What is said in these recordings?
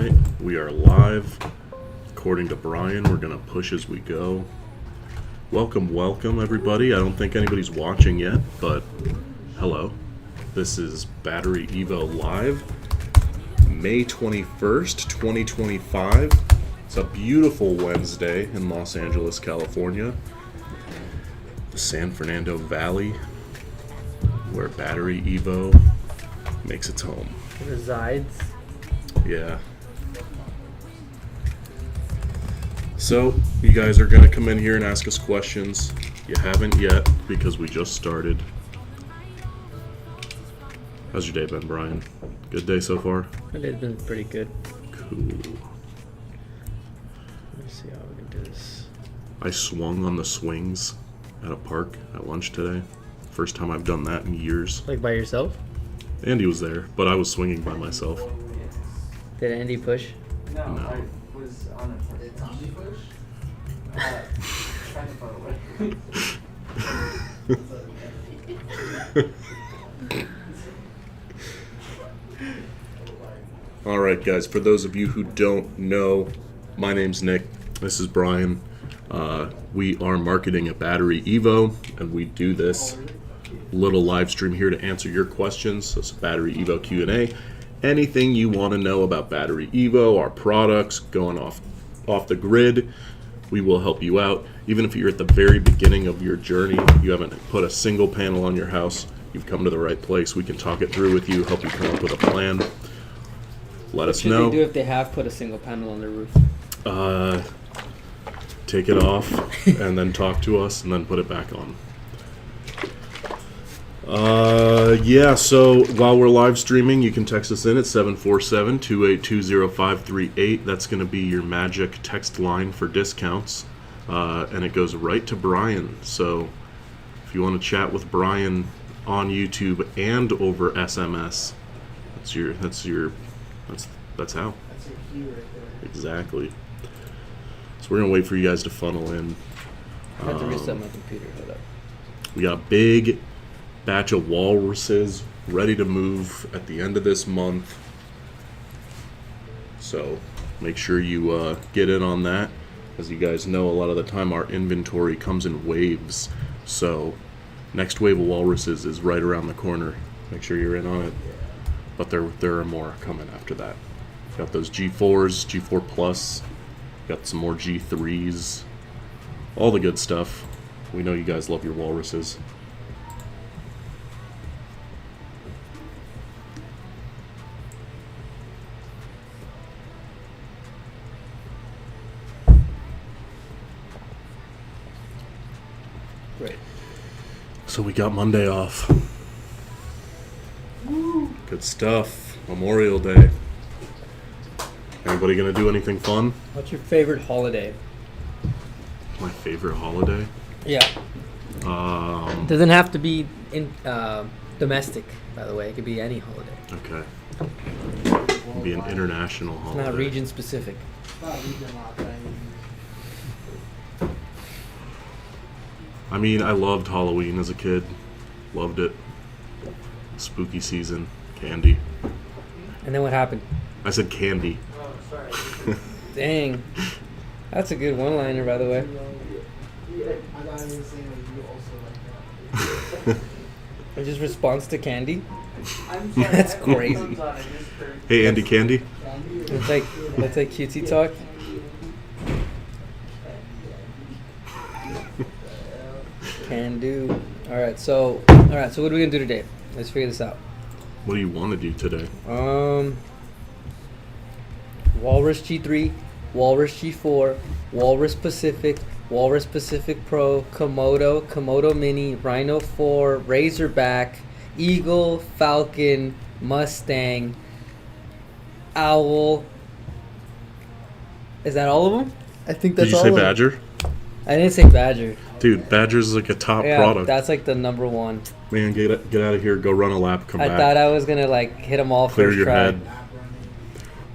right, we are live. According to Brian, we're going to push as we go. Welcome, everybody. I don't think anybody's watching yet, but hello. This is BatteryEVO Live, May 21st, 2025. It's a beautiful Wednesday in Los Angeles, California. The San Fernando Valley, where BatteryEVO makes its home. Resides. Yeah. So, you guys are going to come in here and ask us questions. You haven't yet because we just started. How's your day been, Brian? Good day so far? My day's been pretty good. Cool. Let me see how we can do this. I swung on the swings at a park at lunch today. First time I've done that in years. Like by yourself? Andy was there, but I was swinging by myself. Did Andy push? No. I was on a push. Did Tommy push? Kind of far away. Alright guys, for those of you who don't know, my name's Nick, this is Brian. We are marketing at BatteryEVO, and we do this little live stream here to answer your questions. It's a BatteryEVO Q&A. Anything you want to know about BatteryEVO, our products, going off the grid, we will help you out. Even if you're at the very beginning of your journey, you haven't put a single panel on your house, you've come to the right place. We can talk it through with you, help you come up with a plan. Let us know. What should they do if they have put a single panel on their roof? Take it off and then talk to us and then put it back on. Yeah, so while we're live streaming, you can text us in at 747-282-0538. That's going to be your magic text line for discounts, and it goes right to Brian. So if you want to chat with Brian on YouTube and over SMS, that's how. That's your cue right there. Exactly. So we're gonna wait for you guys to funnel in. I have to reset my computer. Hold up. We got a big batch of walruses ready to move at the end of this month. So make sure you get in on that. As you guys know, a lot of the time our inventory comes in waves. So next wave of walruses is right around the corner. Make sure you're in on it. But there are more coming after that. Got those G4s, G4 Plus. Got some more G3s. All the good stuff. We know you guys love your walruses. Great. So we got Monday off. Good stuff. Memorial Day. Anybody gonna do anything fun? What's your favorite holiday? My favorite holiday? Yeah. Doesn't have to be in domestic, by the way. It could be any holiday. Okay. It'd be an international It's holiday. not region specific. I mean, I loved Halloween as a kid. Loved it. Spooky season. Candy. And then what happened? I said candy. Oh, sorry. Dang. That's a good one-liner, by the way. Yeah, I got him saying that you also like that. It just response to candy. I'm sorry. That's I have crazy. headphones on, I just heard Hey, Andy Candy. It's like cutesy talk. Can do. All right. So what are we gonna do today? Let's figure this out. What do you want to do today? Walrus G3, Walrus G4, Walrus Pacific Pro, Komodo Mini, Rhino 4, Razorback, Eagle, Falcon, Mustang, Owl. Is that all of them? I think that's Did you all say of them. Badger? I didn't say Badger. Dude, Badger's like a top Yeah, product. that's like the number one. Man, get out of here. Go run a lap. Come I back. thought I was gonna like hit them all Clear first your try.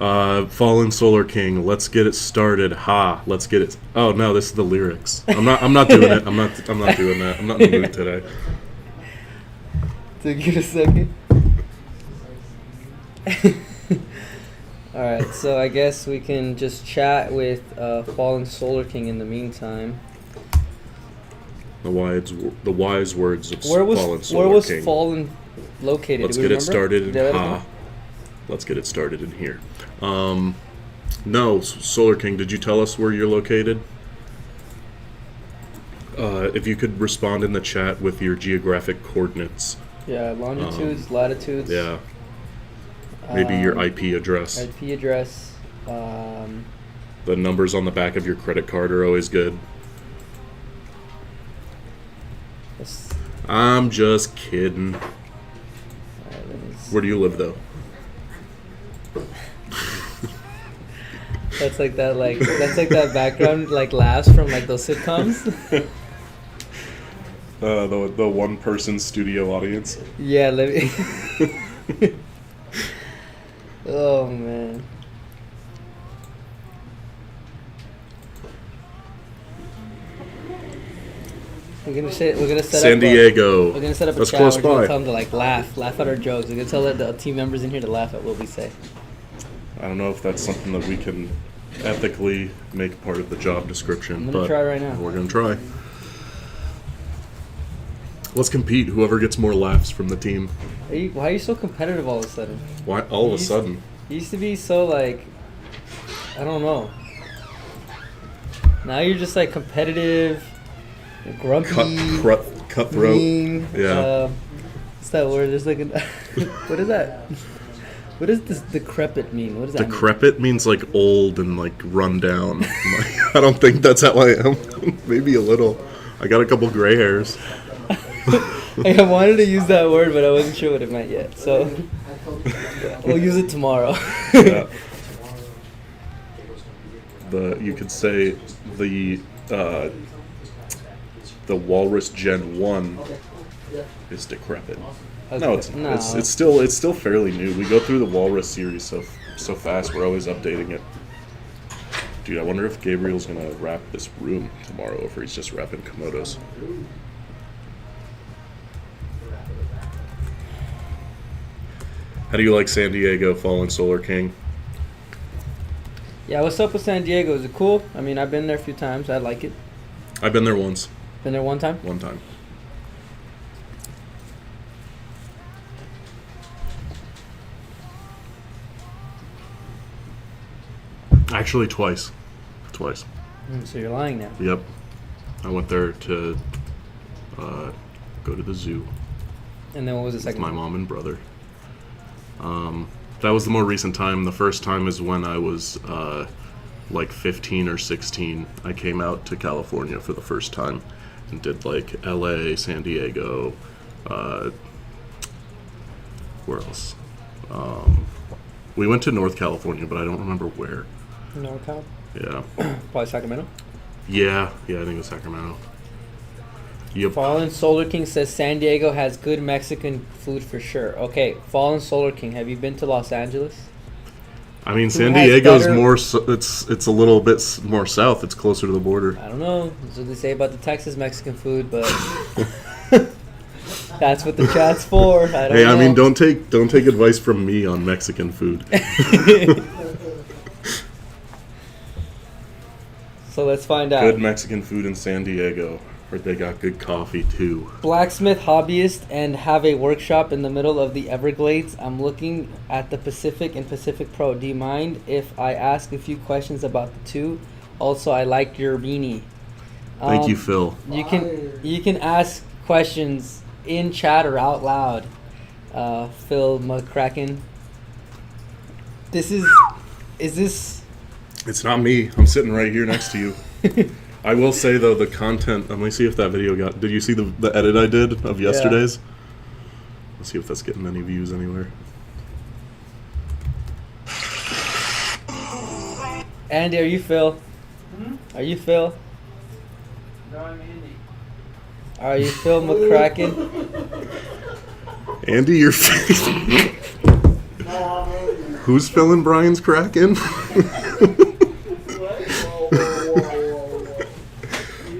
head. Fallen Solar King. Let's get it started. Ha. Let's get it. Oh no, this is the lyrics. I'm not doing it. I'm not doing that. I'm not in the mood today. Took you a second. All right, so I guess we can just chat with Fallen Solar King in the meantime. The wise words of Where Fallen Solar was King. Fallen located? Let's Do we get it remember? started in Did I let us know? Let's get it started in here. No, Solar King, did you tell us where you're located? If you could respond in the chat with your geographic coordinates. Yeah, longitudes, latitudes. Yeah. Maybe your IP address. IP address. The numbers on the back of your credit card are always good. I'm just kidding. Where do you live, though? That's like that background laughs from those sitcoms. The one-person studio audience. Yeah, let me. Oh man. We're gonna set San up. Diego. We're gonna set up a That's chat. close We're gonna by. tell them to laugh at our jokes. We're gonna tell the team members in here to laugh at what we say. I don't know if that's something that we can ethically make part of the job description. I'm gonna but try right now. We're gonna try. Let's compete. Whoever gets more laughs from the team. Why are you so competitive all of a sudden? Why all of a sudden? You used to be so I don't know. Now you're just competitive, grumpy, Cutthroat. mean. Yeah. What's that word? There's what is that? What does this decrepit mean? What does that mean? Decrepit means old and run down. I don't think that's how I am. Maybe a little. I got a couple gray hairs. I wanted to use that word, but I wasn't sure what it meant yet. So we'll use it tomorrow. Yeah. You could say the Walrus Gen 1 is decrepit. Okay. No, it's still fairly new. We go through the Walrus series so fast. We're always updating it. Dude, I wonder if Gabriel's gonna wrap this room tomorrow, or if he's just wrapping Komodos. How do you like San Diego, Fallen Solar King? Yeah, what's up with San Diego? Is it cool? I mean, I've been there a few times. I like it. I've been there once. Been there one time? One time. Actually, twice. Twice. So you're lying now. Yep. I went there to go to the zoo And then what was the with second my time? mom and brother. That was the more recent time. The first time is when I was 15 or 16. I came out to California for the first time and did LA, San Diego, where else? We went to North California, but I don't remember where. NorCal? Yeah. Probably Sacramento. Yeah, I think it was Sacramento. Yep. Fallen Solar King says San Diego has good Mexican food for sure. Okay, Fallen Solar King, have you been to Los Angeles? I mean, San has Diego's better- more. It's a little bit more south. It's closer to the border. I don't know. That's what they say about the Texas Mexican food, but that's what the chat's for. I don't Hey, know. I mean, don't take advice from me on Mexican food. So let's find out. Good Mexican food in San Diego. Heard they got good coffee too. Blacksmith hobbyist and have a workshop in the middle of the Everglades. I'm looking at the Pacific and Pacific Pro. Do you mind if I ask a few questions about the two? Also, I like your beanie. Thank you, Phil. You can ask questions in chat or out loud. Phil McCracken. Is this? It's not me. I'm sitting right here next to you. I will say though, the content. Let me see if that video got. Did you see the edit I did of yesterday's? Let's see if that's getting any views anywhere. Andy, are you Phil? Are you Phil? No, I'm Andy. Are you Phil McCracken? Andy, you're. Who's filling Brian's Kraken?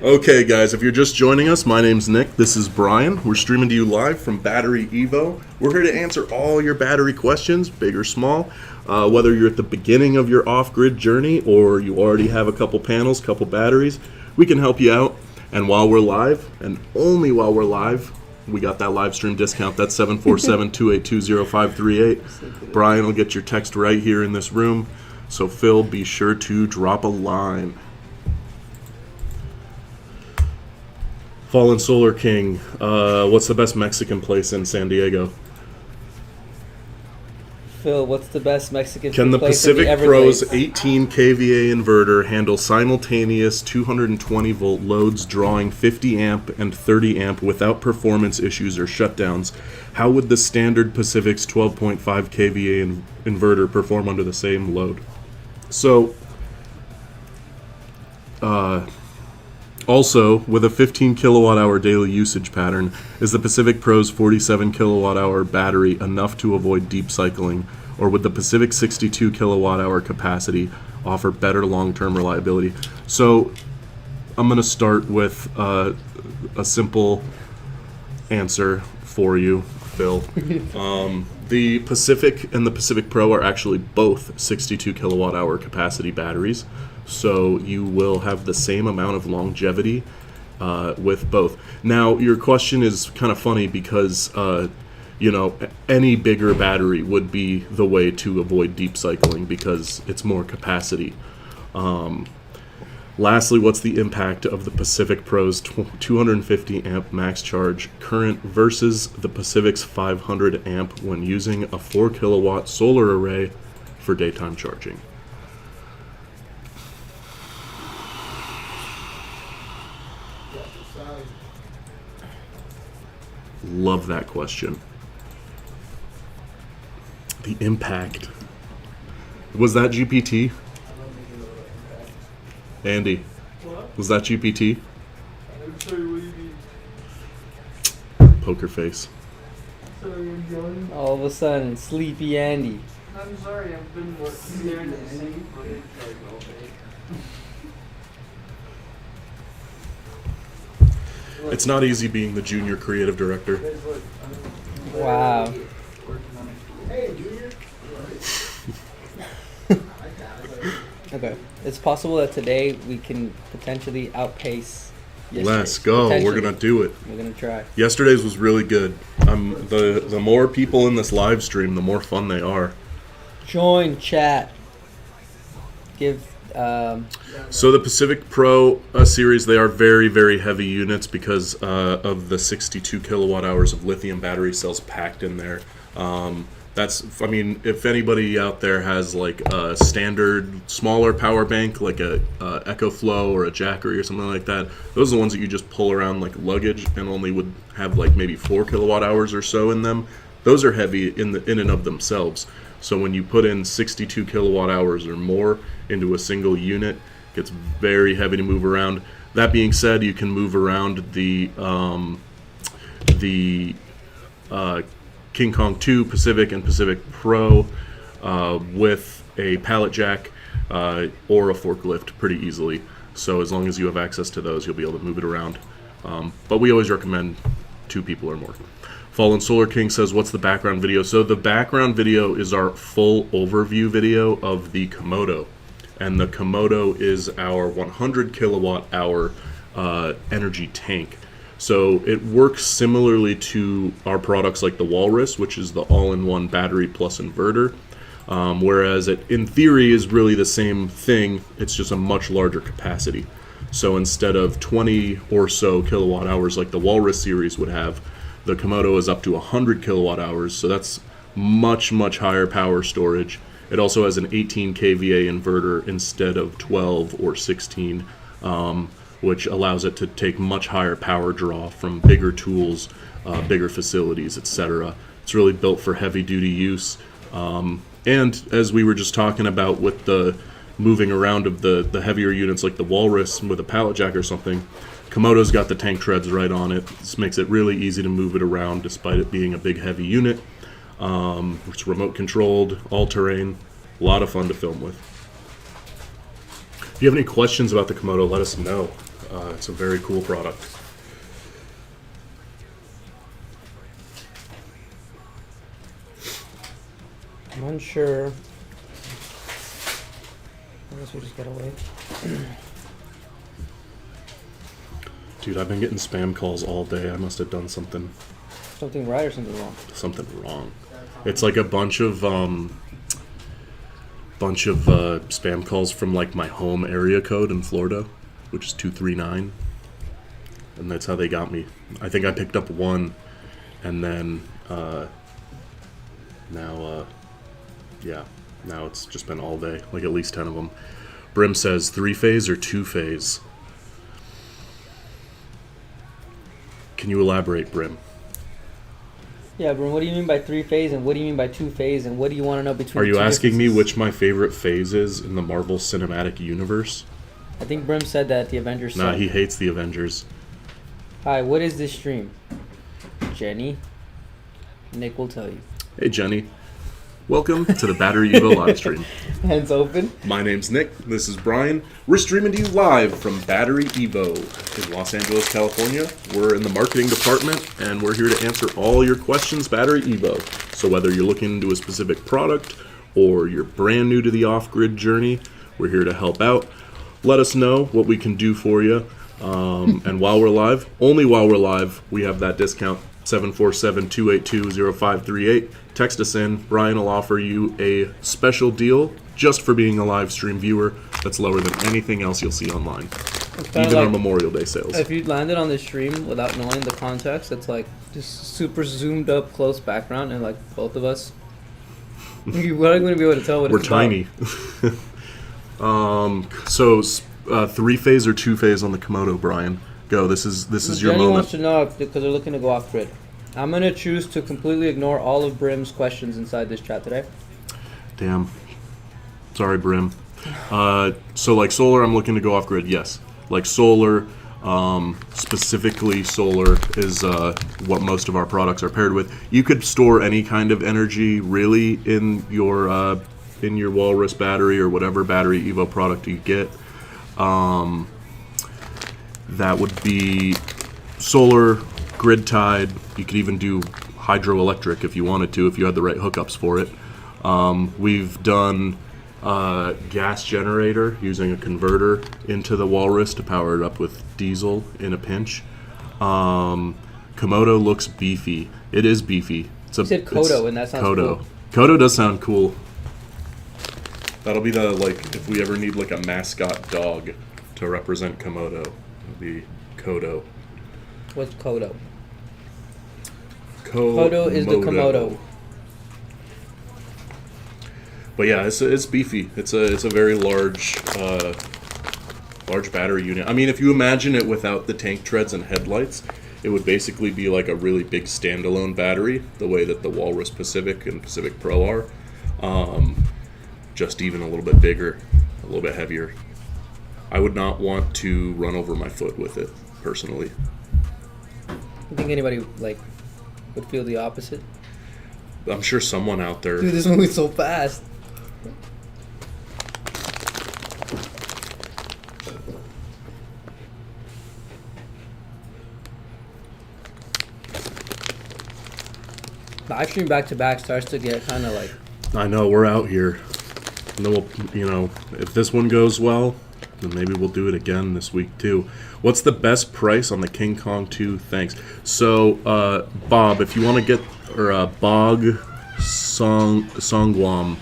Okay, guys, if you're just joining us, my name's Nick. This is Brian. We're streaming to you live from BatteryEVO. We're here to answer all your battery questions, big or small. Whether you're at the beginning of your off-grid journey or you already have a couple panels, couple batteries, we can help you out. And while we're live, and only while we're live, we got that live stream discount. That's 747-282-0538. Brian will get your text right here in this room. So Phil, be sure to drop a line. Fallen Solar King, what's the best Mexican place in San Diego? Phil, what's the best Mexican Can the place in the Pacific Pro's Everglades? 18 kVA inverter handle simultaneous 220 volt loads drawing 50 amp and 30 amp without performance issues or shutdowns? How would the standard Pacific's 12.5 kVA inverter perform under the same load? So, also, with a 15 kilowatt hour daily usage pattern, is the Pacific Pro's 47 kilowatt hour battery enough to avoid deep cycling, or would the Pacific 62 kilowatt hour capacity offer better long-term reliability? So, I'm going to start with a simple answer for you, Phil. The Pacific and the Pacific Pro are actually both 62 kilowatt hour capacity batteries. So you will have the same amount of longevity with both. Now, your question is kind of funny because, any bigger battery would be the way to avoid deep cycling because it's more capacity. Lastly, what's the impact of the Pacific Pro's 250 amp max charge current versus the Pacific's 500 amp when using a 4 kilowatt solar array for daytime charging? Love that question. The impact. Was that GPT? Andy, What? was that GPT? I'm sorry, what do you mean? Poker face. Sorry, I'm yawning. All of a sudden, Sleepy Andy. I'm sorry, I've been staring at the same footage like all day. It's not easy being the junior creative director. Wow. Hey, Junior. Okay. It's possible that today we can potentially outpace yesterday's. Let's go. We're Potentially. gonna do it. We're gonna try. Yesterday's was really good. The more people in this live stream, the more fun they are. Join chat. Give So the Pacific Pro series, they are very, very heavy units because of the 62 kilowatt hours of lithium battery cells packed in there. If anybody out there has like a standard smaller power bank, like a EcoFlow or a Jackery or something like that, those are the ones that you just pull around like luggage and only would have like maybe 4 kilowatt hours or so in them. Those are heavy in and of themselves. So when you put in 62 kilowatt hours or more into a single unit, it gets very heavy to move around. That being said, you can move around the King Kong 2 Pacific and Pacific Pro with a pallet jack or a forklift pretty easily. So as long as you have access to those, you'll be able to move it around. But we always recommend 2 people or more. Fallen Solar King says, what's the background video? So the background video is our full overview video of the Komodo. And the Komodo is our 100 kilowatt hour energy tank. So it works similarly to our products like the Walrus, which is the all-in-one battery plus inverter. Whereas it, in theory, is really the same thing. It's just a much larger capacity. So instead of 20 or so kilowatt hours like the Walrus series would have, the Komodo is up to 100 kilowatt hours, so that's much, much higher power storage. It also has an 18 kVA inverter instead of 12 or 16, which allows it to take much higher power draw from bigger tools, bigger facilities, etc. It's really built for heavy-duty use. And as we were just talking about with the moving around of the heavier units like the Walrus with a pallet jack or something, Komodo's got the tank treads right on it. This makes it really easy to move it around despite it being a big heavy unit. It's remote controlled, all-terrain, a lot of fun to film with. If you have any questions about the Komodo, let us know. It's a very cool product. I'm unsure. I guess we just get away. Dude, I've been getting spam calls all day. I must have done something Something right or something wrong? It's like a bunch of spam calls from like my home area code in Florida, which is 239, and that's how they got me. I think I picked up one, and then now it's just been all day, like at least 10 of them. Brim says 3-phase or 2-phase. Can you elaborate, Brim? Yeah, Brim, what do you mean by 3-phase and what do you mean by 2-phase and what do you want to know between Are you two asking me differences? which my favorite phase is in the Marvel Cinematic Universe? I think Brim said that the Avengers Nah, suck. he hates the Avengers. Hi, what is this stream? Jenny? Nick will tell you. Hey, Jenny. Welcome to the BatteryEVO live stream. Hands open. My name's Nick. This is Brian. We're streaming to you live from BatteryEVO in Los Angeles, California. We're in the marketing department, and we're here to answer all your questions BatteryEVO. So whether you're looking into a specific product or you're brand new to the off-grid journey, we're here to help out. Let us know what we can do for you. And while we're live, only while we're live, we have that discount, 747-282-0538. Text us in. Brian will offer you a special deal just for being a live stream viewer that's lower than anything else you'll see online, even our Memorial Day sales. If you landed on the stream without knowing the context, it's like just super zoomed up close background and like both of us. You weren't going to be able to tell what We're it's tiny. So 3-phase or 2-phase on the Komodo, Brian? Go. This is your Jenny moment. wants to know if, because they're looking to go off grid. I'm going to choose to completely ignore all of Brim's questions inside this chat today. Damn. Sorry, Brim. So like solar, I'm looking to go off grid. Yes. Like solar, specifically solar is what most of our products are paired with. You could store any kind of energy really in your Walrus battery or whatever BatteryEVO product you get. That would be solar, grid tied. You could even do hydroelectric if you wanted to, if you had the right hookups for it. We've done gas generator using a converter into the Walrus to power it up with diesel in a pinch. Komodo looks beefy. It is beefy. You said Kodo, and that sounds Kodo. cool. Kodo does sound cool. That'll be the, like, if we ever need like a mascot dog to represent Komodo, it'll be Kodo. What's Kodo? Komodo is the Komodo. But yeah, it's beefy. It's a very large battery unit. I mean, if you imagine it without the tank treads and headlights, it would basically be like a really big standalone battery, the way that the Walrus Pacific and Pacific Pro are. Just even a little bit bigger, a little bit heavier. I would not want to run over my foot with it, personally. You think anybody like would feel the opposite? I'm sure someone out there... Dude, this movie's so fast. Live stream back to back starts to get kind of like... I know, we're out here. And then we'll, if this one goes well, then maybe we'll do it again this week too. What's the best price on the King Kong 2? Thanks. So, Bob, if you want to get, or Bog Songwam,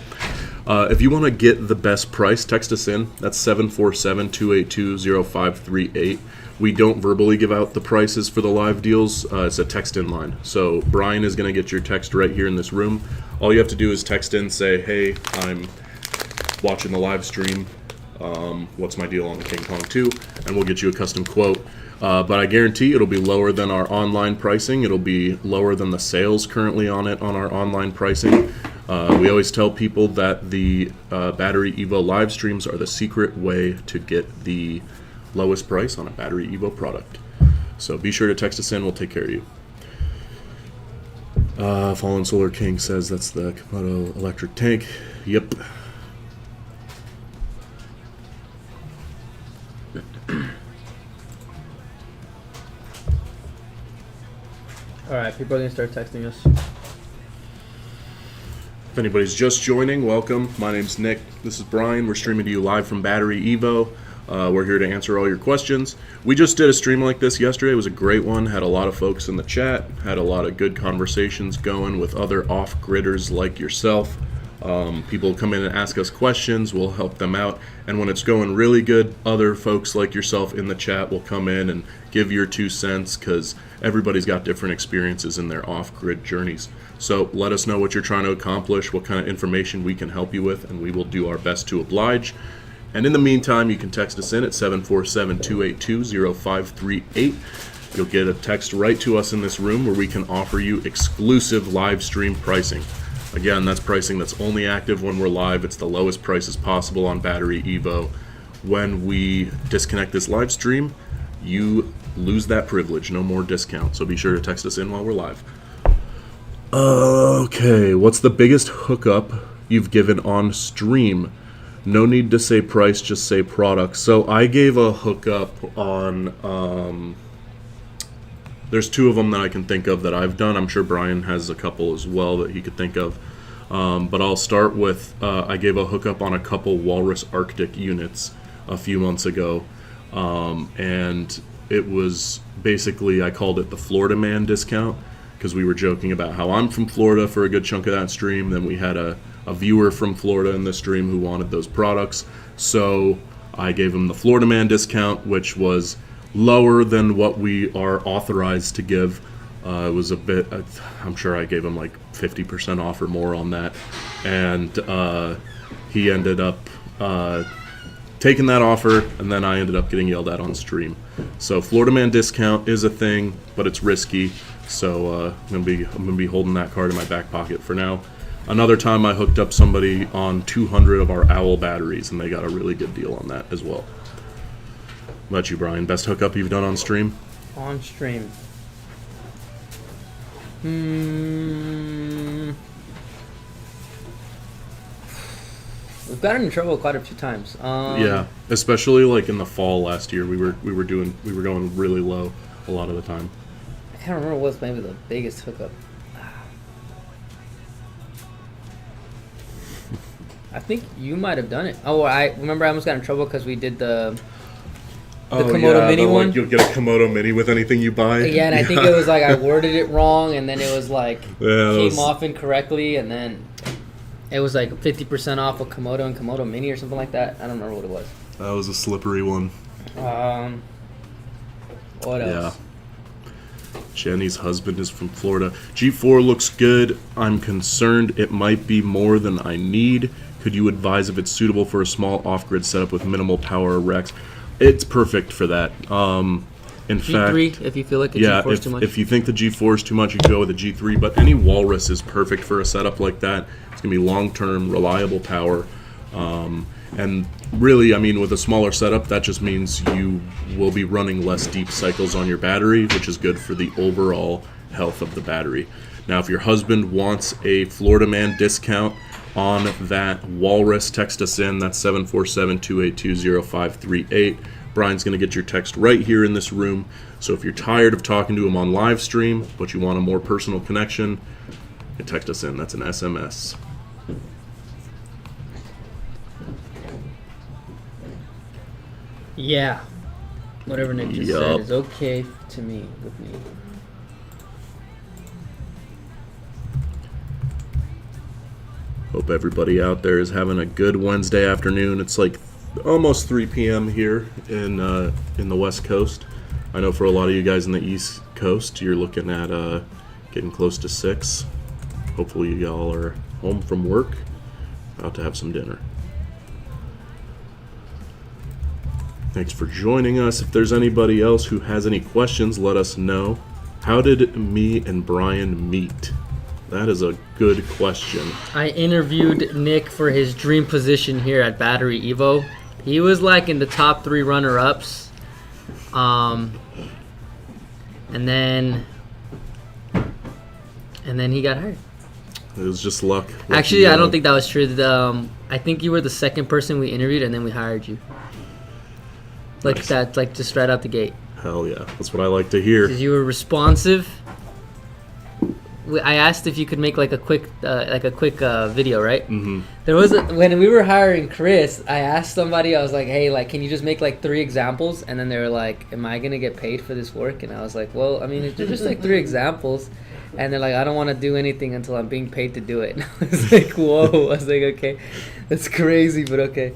if you want to get the best price, text us in. That's 747-282-0538. We don't verbally give out the prices for the live deals. It's a text in line. So Brian is going to get your text right here in this room. All you have to do is text in, say, hey, I'm watching the live stream. What's my deal on the King Kong 2? And we'll get you a custom quote. But I guarantee it'll be lower than our online pricing. It'll be lower than the sales currently on it on our online pricing. We always tell people that the BatteryEVO live streams are the secret way to get the lowest price on a BatteryEVO product. So be sure to text us in. We'll take care of you. Fallen Solar King says that's the Komodo electric tank. Yep. Alright, people are going to start texting us. If anybody's just joining, welcome. My name's Nick. This is Brian. We're streaming to you live from BatteryEVO. We're here to answer all your questions. We just did a stream like this yesterday. It was a great one. Had a lot of folks in the chat. Had a lot of good conversations going with other off-gridders like yourself. People come in and ask us questions. We'll help them out. And when it's going really good, other folks like yourself in the chat will come in and give your 2 cents, because everybody's got different experiences in their off-grid journeys. So let us know what you're trying to accomplish, what kind of information we can help you with, and we will do our best to oblige. And in the meantime, you can text us in at 747-282-0538. You'll get a text right to us in this room where we can offer you exclusive live stream pricing. Again, that's pricing that's only active when we're live. It's the lowest prices possible on BatteryEVO. When we disconnect this live stream, you lose that privilege. No more discount. So be sure to text us in while we're live. Okay, what's the biggest hookup you've given on stream? No need to say price, just say product. So I gave a hookup on, there's 2 of them that I can think of that I've done. I'm sure Brian has a couple as well that he could think of. But I'll start with, I gave a hookup on a couple Walrus Arctic units a few months ago. And it was basically, I called it the Florida Man discount, because we were joking about how I'm from Florida for a good chunk of that stream. Then we had a viewer from Florida in the stream who wanted those products. So I gave him the Florida Man discount, which was lower than what we are authorized to give. It was a bit, I'm sure I gave him like 50% off or more on that. And he ended up taking that offer, and then I ended up getting yelled at on stream. So Florida Man discount is a thing, but it's risky. So I'm gonna be holding that card in my back pocket for now. Another time I hooked up somebody on 200 of our Owl batteries, and they got a really good deal on that as well. What about you, Brian? Best hookup you've done on stream? On stream. We've gotten in trouble quite a few times. Yeah, especially like in the fall last year, we were going really low a lot of the time. I can't remember what's maybe the biggest hookup. I think you might have done it. Oh, I remember I almost got in trouble because we did the Komodo Mini one. Like, you'll get a Komodo Mini with anything you buy. Yeah, and I think it was like I worded it wrong, and then it was like came off incorrectly, and then it was like 50% off of Komodo and Komodo Mini or something like that. I don't remember what it was. That was a slippery one. What else? Yeah. Jenny's husband is from Florida. G4 looks good. I'm concerned it might be more than I need. Could you advise if it's suitable for a small off-grid setup with minimal power racks? It's perfect for that. In G3, fact, if you feel like a G4 is too much. If you think the G4 is too much, you can go with a G3. But any Walrus is perfect for a setup like that. It's going to be long-term, reliable power. And really, I mean, with a smaller setup, that just means you will be running less deep cycles on your battery, which is good for the overall health of the battery. Now, if your husband wants a Florida Man discount on that Walrus, text us in. That's 747-282-0538. Brian's going to get your text right here in this room. So if you're tired of talking to him on live stream, but you want a more personal connection, you text us in. That's an SMS. Yeah. Whatever Nick just said is okay to me, with me. Hope everybody out there is having a good Wednesday afternoon. It's like almost 3 p.m. here in the West Coast. I know for a lot of you guys in the East Coast, you're looking at getting close to 6. Hopefully you all are home from work, about to have some dinner. Thanks for joining us. If there's anybody else who has any questions, let us know. How did me and Brian meet? That is a good question. I interviewed Nick for his dream position here at BatteryEVO. He was like in the top 3 runner-ups. And then he got hired. It was just luck. Actually, I don't think that was true. I think you were the second person we interviewed, and then we hired you. Like nice. That, like just right out the gate. Hell yeah, that's what I like to hear. Because you were responsive, I asked if you could make like a quick video, right? Mm-hmm. There was when we were hiring Chris, I asked somebody, I was like, hey, like, can you just make like 3 examples? And then they were like, am I gonna get paid for this work? And I was like, well, I mean, they're just like 3 examples. And they're like, I don't want to do anything until I'm being paid to do it. And I was like, whoa. I was like, okay, that's crazy, but okay.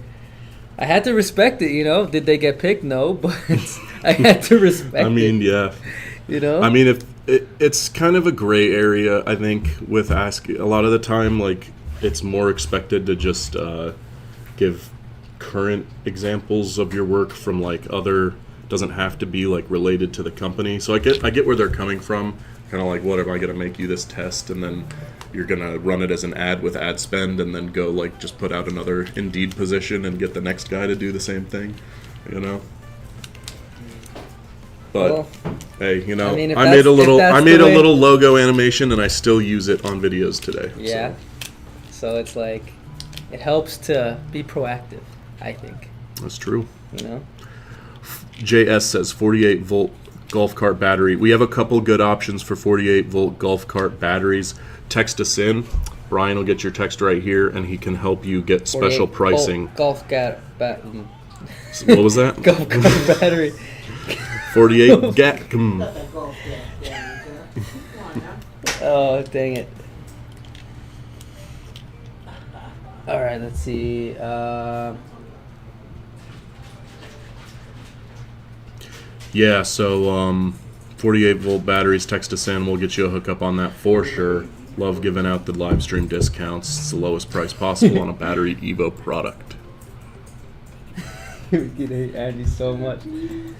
I had to respect it, you know. Did they get picked? No, but I had to respect it. I mean, yeah. You know? I mean, if it's kind of a gray area, I think, with asking. A lot of the time, like, it's more expected to just give current examples of your work from, like, other. Doesn't have to be, like, related to the company. So I get where they're coming from. Kind of like, what am I going to make you this test, and then you're going to run it as an ad with ad spend, and then go, like, just put out another Indeed position and get the next guy to do the same thing, you know? But Well, hey, you know, I mean, if I made a that's- if little that's I the made a way- little logo animation, and I still use it on videos today. yeah. So it's like, it helps to be proactive, I think. So that's true. You know? JS says 48 volt golf cart battery. We have a couple good options for 48 volt golf cart batteries. Text us in. Brian will get your text right here, and he can help you get special 48 pricing. Golf cart What was that? golf cart battery. 48 gat. Not that golf club. Yeah, you can. Come on now. Oh, dang it. All right, let's see. Yeah, so 48 volt batteries, text us in. We'll get you a hookup on that for sure. Love giving out the live stream discounts. It's the lowest price possible on a BatteryEVO product. You can hate Andy so much.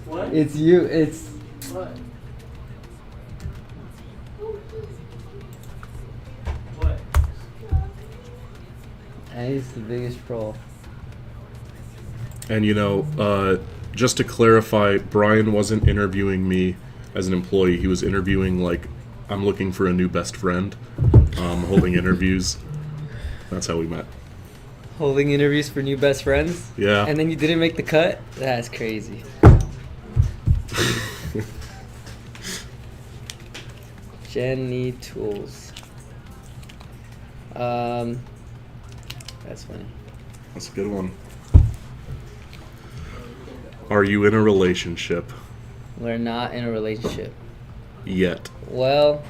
What? It's you. It's What? What? Andy's the biggest troll. And you know, just to clarify, Brian wasn't interviewing me as an employee. He was interviewing, like, I'm looking for a new best friend, holding interviews. That's how we met. Holding interviews for new best friends. Yeah. And then you didn't make the cut? That's crazy. Jenny Tools. That's funny. That's a good one. Are you in a relationship We're not in a relationship. yet? Well,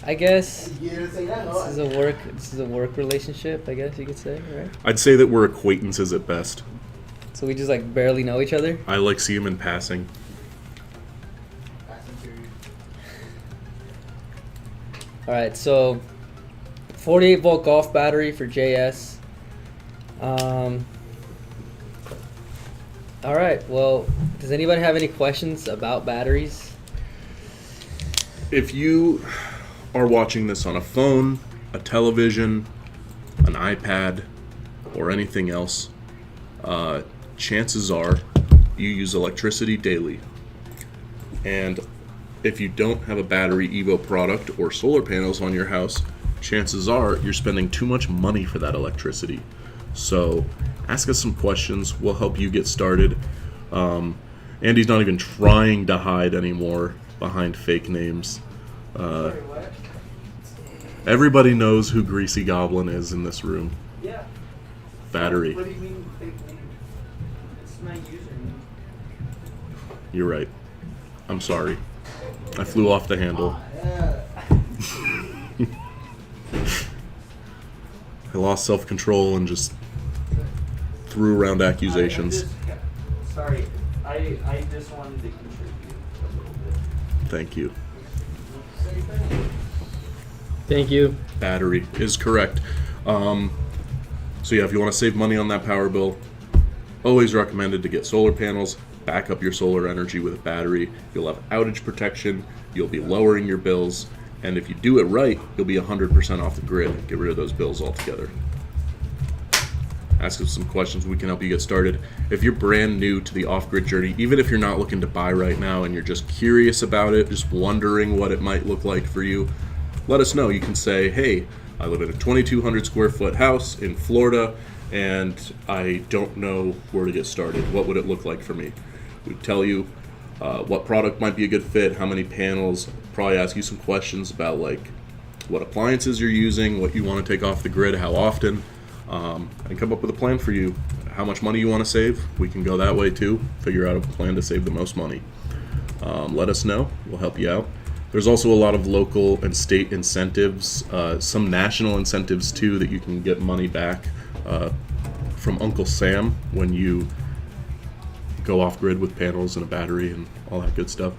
I guess You didn't say that. this is a work relationship, I guess you could say, right? I'd say that we're acquaintances at best. So we just like barely know each other. I like see him in passing. All right, so 48 volt golf battery for JS. All right, well, does anybody have any questions about batteries? If you are watching this on a phone, a television, an iPad, or anything else, chances are you use electricity daily. And if you don't have a BatteryEVO product or solar panels on your house, chances are you're spending too much money for that electricity. So ask us some questions. We'll help you get started. Andy's not even trying to hide anymore behind fake names. Everybody knows who Greasy Goblin is in this room. Yeah. Battery. What do you mean fake name? It's my username. You're right. I'm sorry. I flew off the handle. Yeah. I lost self-control and just threw around accusations. Sorry, I just wanted to contribute a little bit. Thank you. Thank you. Battery is correct. So yeah, if you want to save money on that power bill, always recommended to get solar panels. Back up your solar energy with a battery. You'll have outage protection. You'll be lowering your bills. And if you do it right, you'll be 100% off the grid. Get rid of those bills altogether. Ask us some questions. We can help you get started. If you're brand new to the off-grid journey, even if you're not looking to buy right now and you're just curious about it, just wondering what it might look like for you, let us know. You can say, hey, I live in a 2,200 square foot house in Florida, and I don't know where to get started. What would it look like for me? We tell you what product might be a good fit, how many panels, probably ask you some questions about like what appliances you're using, what you want to take off the grid, how often, and come up with a plan for you. How much money you want to save, we can go that way too. Figure out a plan to save the most money. Let us know. We'll help you out. There's also a lot of local and state incentives, some national incentives too, that you can get money back from Uncle Sam when you go off grid with panels and a battery and all that good stuff.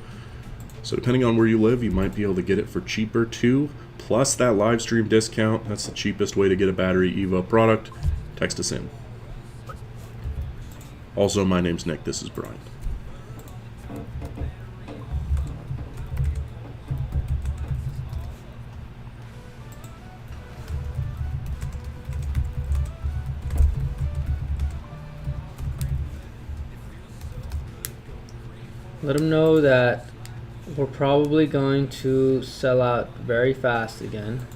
So depending on where you live, you might be able to get it for cheaper too. Plus that live stream discount, that's the cheapest way to get a BatteryEVO product. Text us in. Also, my name's Nick, this is Brian. Let them know that we're probably going to sell out very fast again.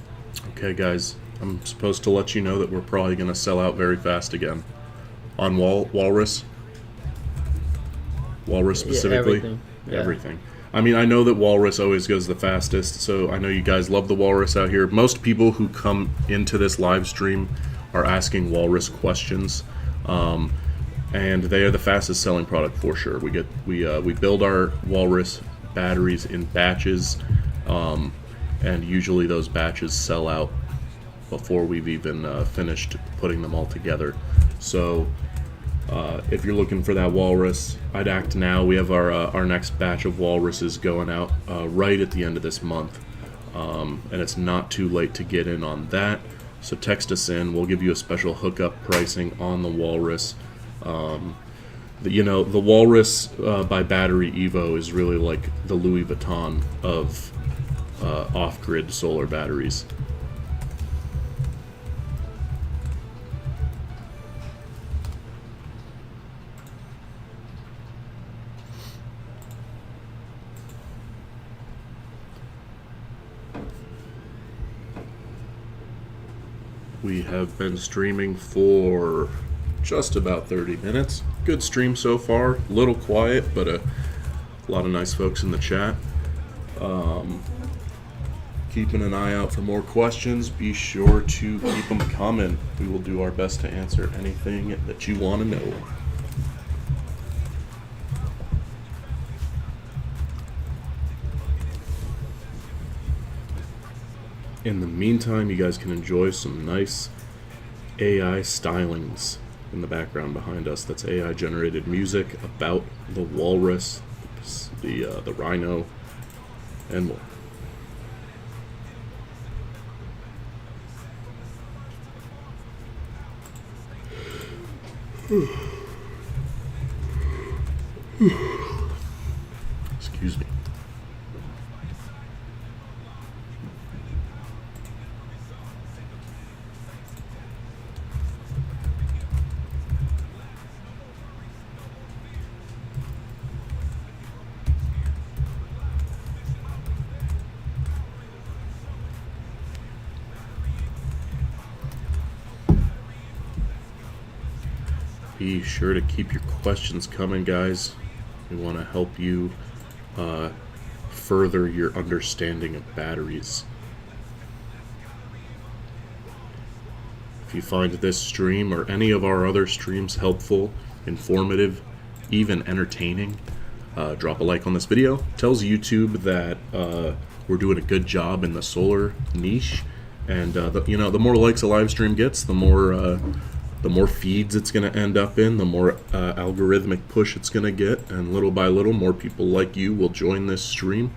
Okay guys, I'm supposed to let you know that we're probably going to sell out very fast again. On Walrus specifically? Everything. Yeah. Everything. I mean, I know that Walrus always goes the fastest, so I know you guys love the Walrus out here. Most people who come into this live stream are asking Walrus questions. And they are the fastest selling product for sure. We build our Walrus batteries in batches, and usually those batches sell out before we've even finished putting them all together. So if you're looking for that Walrus, I'd act now. We have our next batch of Walruses going out right at the end of this month, and it's not too late to get in on that. So text us in. We'll give you a special hookup pricing on the Walrus. The Walrus by BatteryEVO is really like the Louis Vuitton of off-grid solar batteries. We have been streaming for just about 30 minutes. Good stream so far. A little quiet, but a lot of nice folks in the chat. Keeping an eye out for more questions. Be sure to keep them coming. We will do our best to answer anything that you want to know. In the meantime, you guys can enjoy some nice AI stylings in the background behind us. That's AI generated music about the Walrus, the Rhino, and more. Excuse me. Be sure to keep your questions coming, guys. We want to help you further your understanding of batteries. If you find this stream or any of our other streams helpful, informative, even entertaining, drop a like on this video. Tells YouTube that we're doing a good job in the solar niche, and the more likes a live stream gets, the more feeds it's going to end up in, the more algorithmic push it's going to get, and little by little, more people like you will join this stream,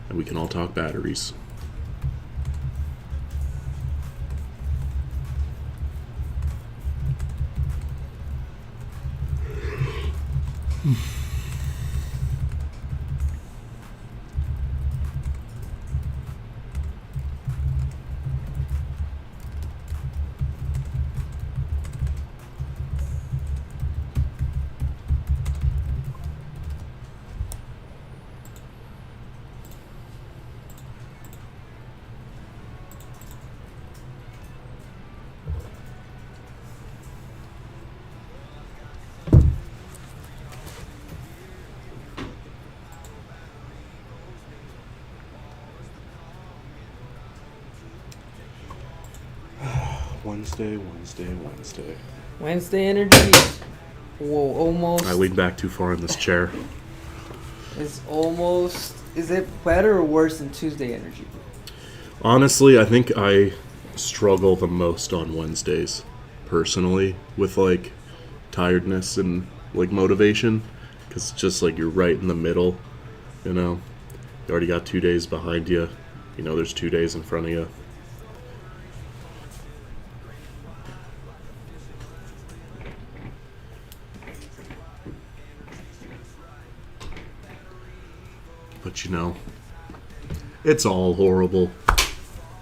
and we can all talk batteries. Wednesday. Wednesday energy. Whoa, almost. I leaned back too far in this chair. It's almost. Is it better or worse than Tuesday energy? Honestly, I think I struggle the most on Wednesdays, personally, with like tiredness and like motivation, because it's just like you're right in the middle, you know. You already got 2 days behind you. You know, there's 2 days in front of you. But you know, it's all horrible.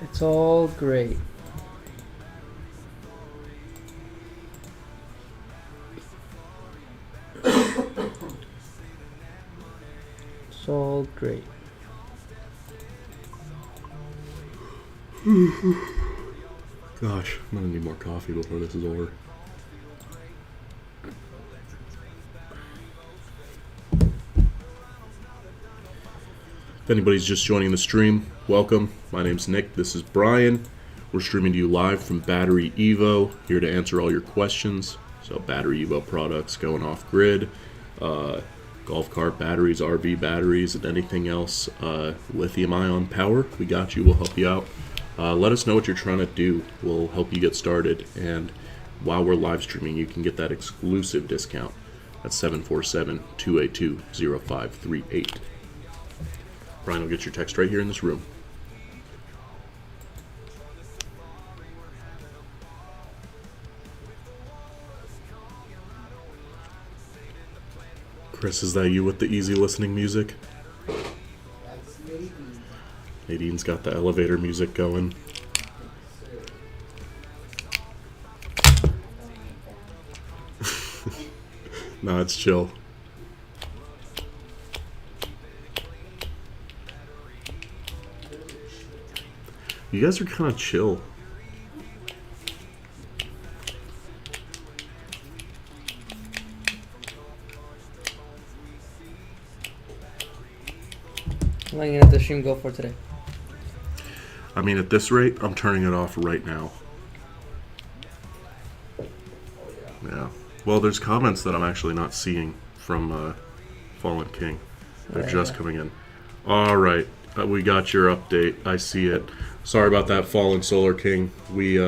It's all great. It's all great. Gosh, I'm gonna need more coffee before this is over. If anybody's just joining the stream, welcome. My name's Nick. This is Brian. We're streaming to you live from BatteryEVO, here to answer all your questions. So BatteryEVO products going off grid, golf cart batteries, RV batteries, and anything else lithium-ion power. We got you. We'll help you out. Let us know what you're trying to do. We'll help you get started. And while we're live streaming, you can get that exclusive discount. That's 747-282-0538. Brian will get your text right here in this room. Chris, is that you with the easy listening music? That's maybe. Nadine's got the elevator music going. Nah, it's chill. You guys are kind of chill. How long you let the stream go for today? I mean, at this rate, I'm turning it off right now. Yeah. Well, there's comments that I'm actually not seeing from Fallen King. They're just coming in. All right. We got your update. I see it. Sorry about that, Fallen Solar King. We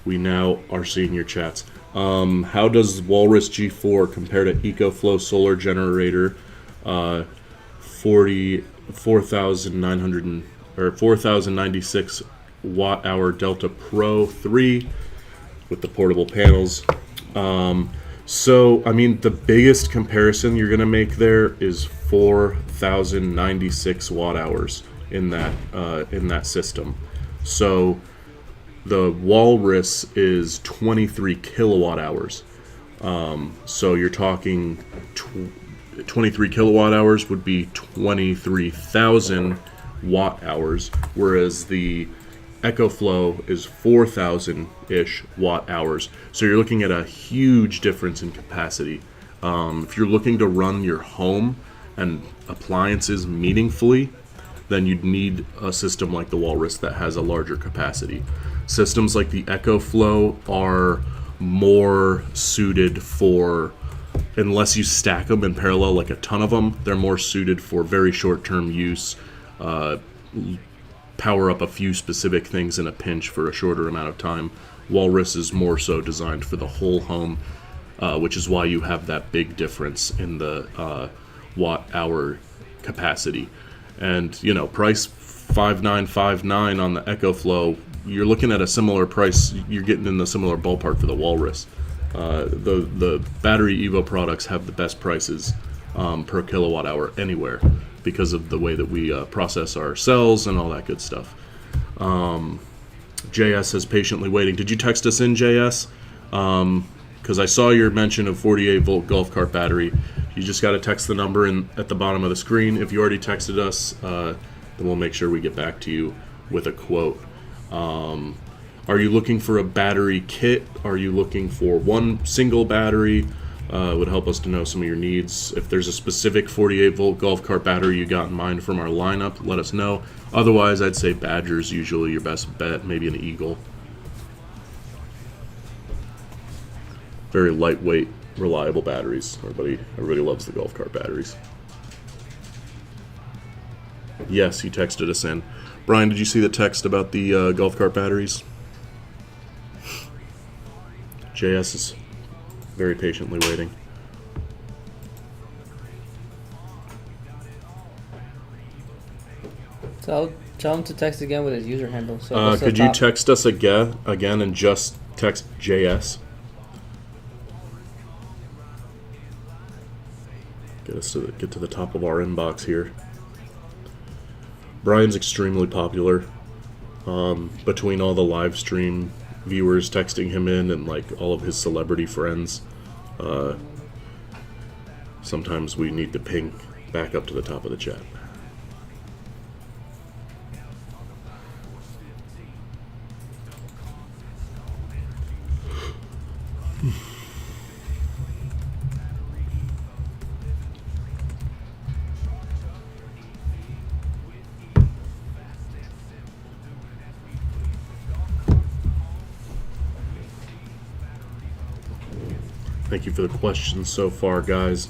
now are seeing your chats. How does Walrus G4 compare to EcoFlow Solar Generator 4096 watt hour Delta Pro 3 with the portable panels? So, I mean, the biggest comparison you're going to make there is 4096 watt hours in that system. So, the Walrus is 23 kilowatt hours. So you're talking 23 kilowatt hours would be 23,000 watt hours, whereas the EcoFlow is 4,000-ish watt hours. So you're looking at a huge difference in capacity. If you're looking to run your home and appliances meaningfully, then you'd need a system like the Walrus that has a larger capacity. Systems like the EcoFlow are more suited for, unless you stack them in parallel like a ton of them, they're more suited for very short-term use, power up a few specific things in a pinch for a shorter amount of time. Walrus is more so designed for the whole home, which is why you have that big difference in the watt-hour capacity. And, you know, price $5,959 on the EcoFlow, you're looking at a similar price. You're getting in the similar ballpark for the Walrus. The BatteryEVO products have the best prices per kilowatt hour anywhere because of the way that we process our cells and all that good stuff. JS says patiently waiting. Did you text us in, JS? Because I saw your mention of 48-volt golf cart battery. You just got to text the number at the bottom of the screen. If you already texted us, then we'll make sure we get back to you with a quote. Are you looking for a battery kit? Are you looking for one single battery? Would help us to know some of your needs. If there's a specific 48-volt golf cart battery you got in mind from our lineup, let us know. Otherwise, I'd say Badger's usually your best bet, maybe an Eagle. Very lightweight, reliable batteries. Everybody loves the golf cart batteries. Yes, he texted us in. Brian, did you see the text about the golf cart batteries? JS is very patiently waiting. So tell him to text again with his user handle. So it goes to the Could you top. text us again and just text JS? Get to the top of our inbox here. Brian's extremely popular. Between all the live stream viewers texting him in and like all of his celebrity friends, sometimes we need to ping back up to the top of the chat. Thank you for the questions so far, guys.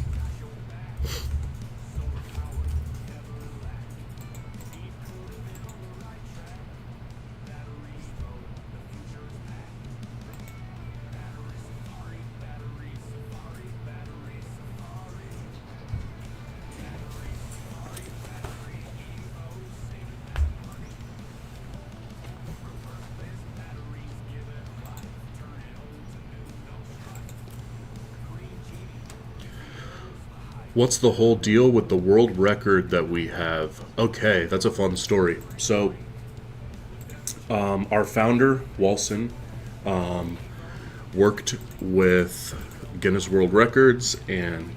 What's the whole deal with the world record that we have? Okay, that's a fun story. So, our founder, Walson, worked with Guinness World Records and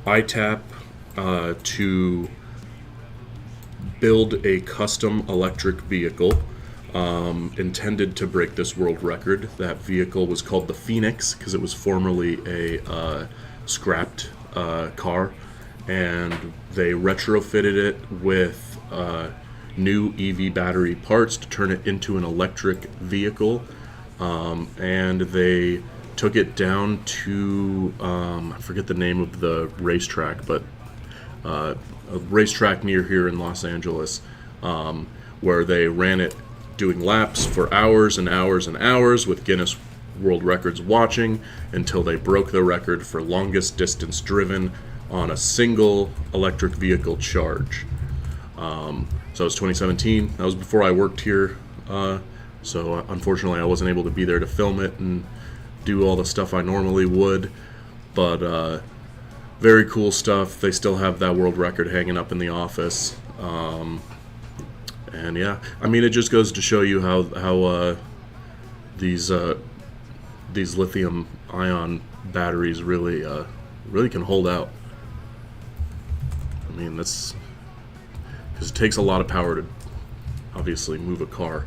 ITAP to build a custom electric vehicle intended to break this world record. That vehicle was called the Phoenix because it was formerly a scrapped car, and they retrofitted it with new EV battery parts to turn it into an electric vehicle, and they took it down to I forget the name of the racetrack, but a racetrack near here in Los Angeles, where they ran it doing laps for hours and hours and hours with Guinness World Records watching until they broke the record for longest distance driven on a single electric vehicle charge. So it was 2017. That was before I worked here. So unfortunately I wasn't able to be there to film it and do all the stuff I normally would. But very cool stuff. They still have that world record hanging up in the office. And yeah, I mean, it just goes to show you how these lithium-ion batteries really can hold out. I mean, that's because it takes a lot of power to obviously move a car.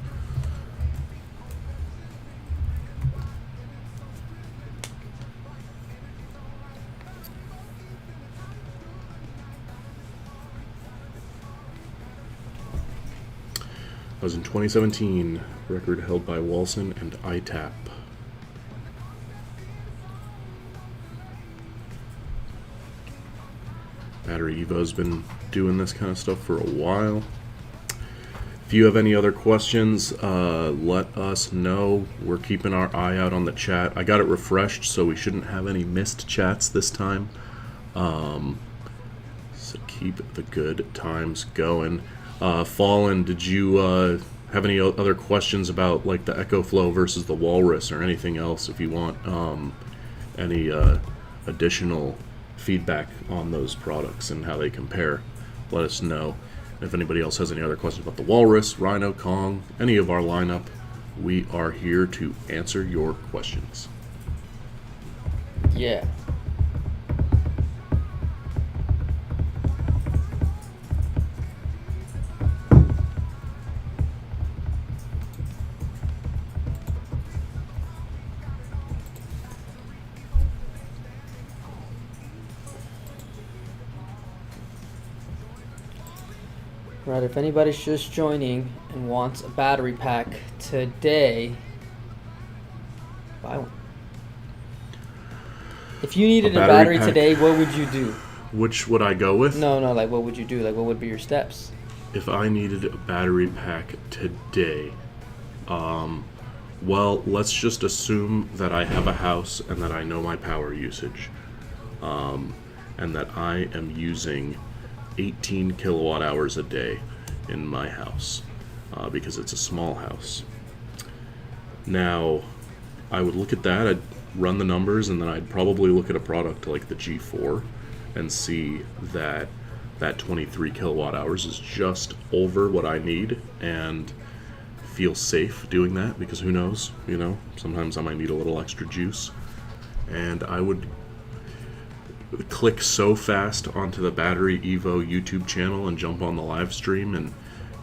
That was in 2017, record held by Walson and ITAP. BatteryEVO's been doing this kind of stuff for a while. If you have any other questions, let us know. We're keeping our eye out on the chat. I got it refreshed, so we shouldn't have any missed chats this time. So keep the good times going. Fallen, did you have any other questions about like the EcoFlow versus the Walrus or anything else? If you want any additional feedback on those products and how they compare, let us know. If anybody else has any other questions about the Walrus, Rhino, Kong, any of our lineup, we are here to answer your questions. Yeah. Right, if anybody's just joining and wants a battery pack today, buy one. If you needed a battery battery pack. today, what would you do? Which would I go with? No, like what would you do? Like what would be your steps? If I needed a battery pack today, well, let's just assume that I have a house and that I know my power usage, and that I am using 18 kilowatt hours a day in my house, because it's a small house. Now, I would look at that, I'd run the numbers, and then I'd probably look at a product like the G4 and see that 23 kilowatt hours is just over what I need, and feel safe doing that, because who knows, sometimes I might need a little extra juice. And I would click so fast onto the BatteryEVO YouTube channel and jump on the live stream and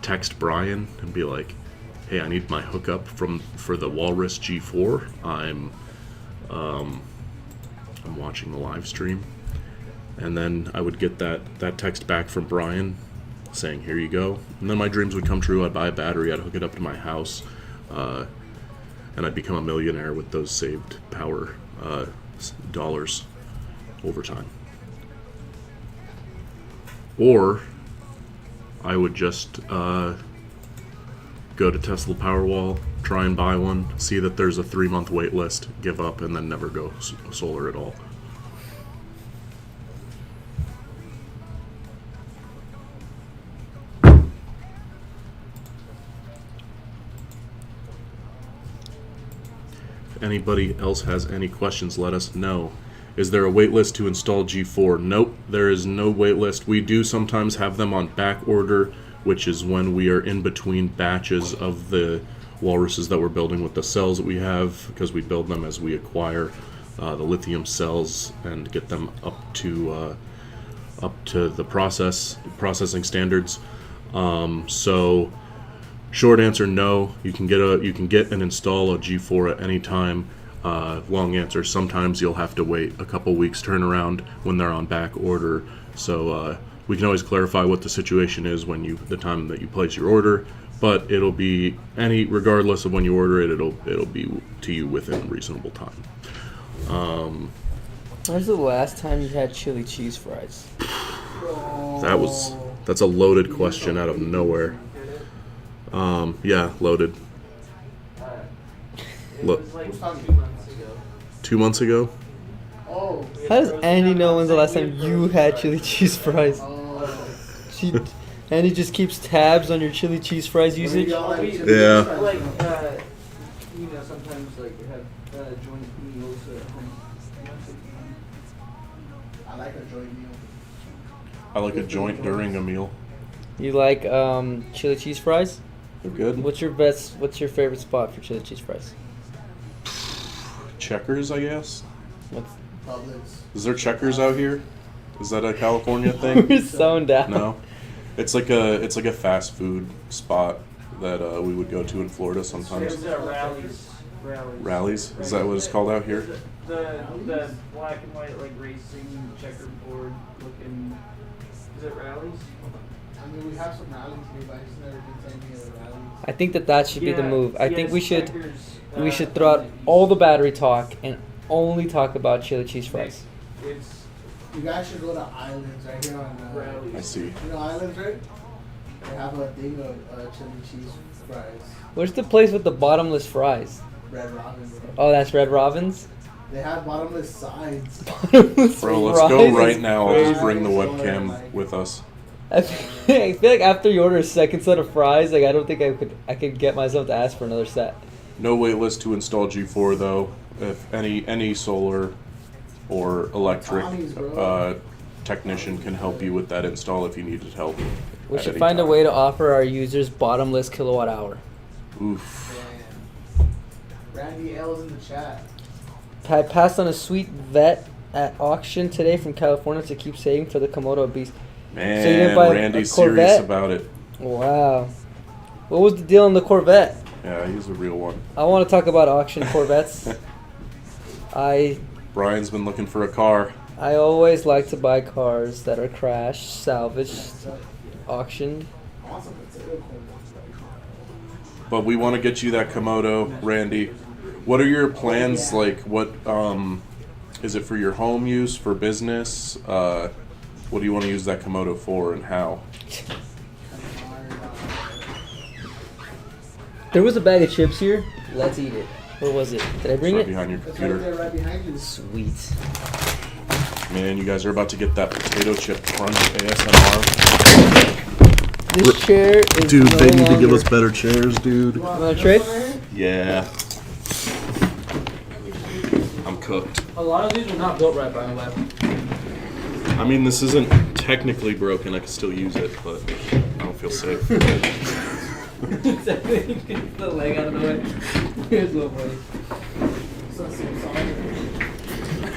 text Brian and be like, hey, I need my hookup for the Walrus G4. I'm watching the live stream. And then I would get that text back from Brian saying, here you go. And then my dreams would come true. I'd buy a battery, I'd hook it up to my house, and I'd become a millionaire with those saved power dollars over time. Or I would just go to Tesla Powerwall, try and buy one, see that there's a 3-month wait list, give up, and then never go solar at all. If anybody else has any questions, let us know. Is there a wait list to install G4? Nope, there is no wait list. We do sometimes have them on back order, which is when we are in between batches of the Walruses that we're building with the cells that we have, because we build them as we acquire the lithium cells and get them up to the processing standards. So short answer, no. You can get and install a G4 at any time. Long answer, sometimes you'll have to wait a couple weeks turnaround when they're on back order. So we can always clarify what the situation is when the time that you place your order, but it'll be regardless of when you order it, it'll be to you within a reasonable time. When's the last time you had chili cheese fries? That's a loaded question out of nowhere. Yeah, loaded. It was like 2 months ago. 2 months ago? Oh. How does Andy know when's the last time you had chili cheese fries? Andy just keeps tabs on your chili cheese fries usage. Yeah. Like, sometimes like we have joint meals at home. I like a joint meal. I like a joint during a meal. You like chili cheese fries? They're good. What's your favorite spot for chili cheese fries? Checkers, I guess. Publix. Is there Checkers out here? Is that a California thing? We're so down. No. It's like a fast food spot that we would go to in Florida sometimes. There's rallies. Rallies? Is that what it's called out here? The black and white like racing checkerboard looking. Is it rallies? I mean, we have some rallies here, but I just never been to any of the rallies. I think that should be the move. I think we should Checkers, throw out all the battery talk and only talk about chili cheese fries. You guys should go to Islands right here on rallies. I see. You know Islands, right? They have a thing of chili cheese fries. Where's the place with the bottomless fries? Red Robin, bro. Oh, that's Red Robin's? They have bottomless sides. Bottomless Bro, let's fries go is right now. I'll just crazy. bring the webcam with us. I feel like after you order a second set of fries, like I don't think I could get myself to ask for another set. No wait list to install G4 though. If any solar or electric technician can help you with that install if you needed help. We at should any find a time. way to offer our users bottomless kilowatt hour. Oof. Damn. Randy L's in the chat. I passed on a sweet vet at auction today from California to keep saving for the Komodo Beast. Man, So you didn't buy a Randy's Corvette? serious about it. Wow. What was the deal on the Corvette? Yeah, he's a real one. I want to talk about auction Corvettes. Brian's been looking for a car. I always like to buy cars that are crashed, salvaged, auctioned. Awesome. But we want to get you that Komodo, Randy. What are your plans? Like, what Is it for your home use, for business? What do you want to use that Komodo for, and how? There was a bag of chips here. Let's eat it. What was it? Did I bring Right it? behind your It's right computer. there, right behind you. Sweet. Man, you guys are about to get that potato chip crunch ASMR. This chair is Dude, no they need to give longer- us better chairs, dude. You want wanna this trade? one right here? Yeah. I'm cooked. A lot of these are not built right, by the way. I mean, this isn't technically broken. I can still use it, but I don't feel safe. Get the leg out of the way. Here's little buddy. So solid.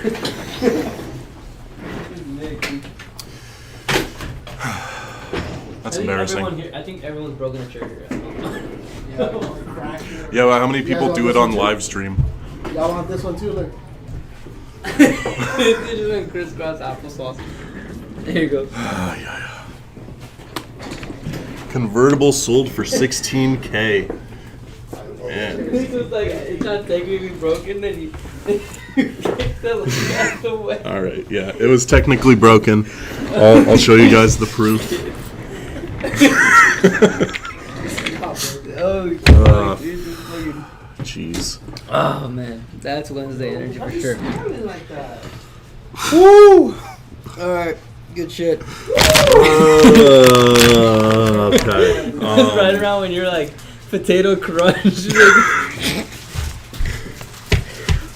That's embarrassing. I think everyone's broken a chair here. Yeah, like cracked it. Yeah, well, how many You guys people want do it this one on too? live stream? Y'all want this one too? Look. This is in crisscross applesauce. There you go. Convertible sold for $16K. Man. This was like, it's not technically broken, and you kicked the leg out of the way. All right, yeah, it was technically broken. I'll show you guys the proof. Oh, Uh, dude, this fucking- Jeez. oh man, that's Wednesday energy Why for are you sure. smiling like that? Woo! Alright, good shit. Okay. That's right around when you're like, potato crunch. Like,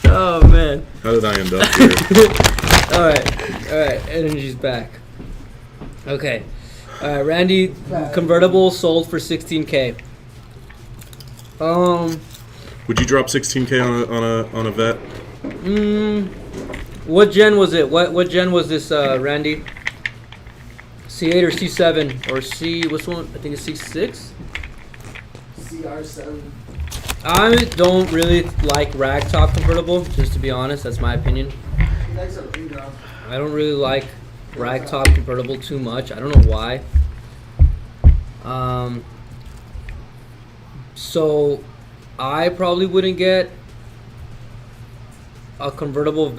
oh man. How did I end up here? Alright, energy's back. Okay. Randy, convertible sold for $16K. Would you drop $16K on a vet? What gen was it? What gen was this, Randy? C8 or C7 or C? What's one? I think it's C6. CR7. I don't really like ragtop convertible, just to be honest. That's my opinion. He likes a finger off. I don't really like ragtop convertible too much. I don't know why. So I probably wouldn't get a convertible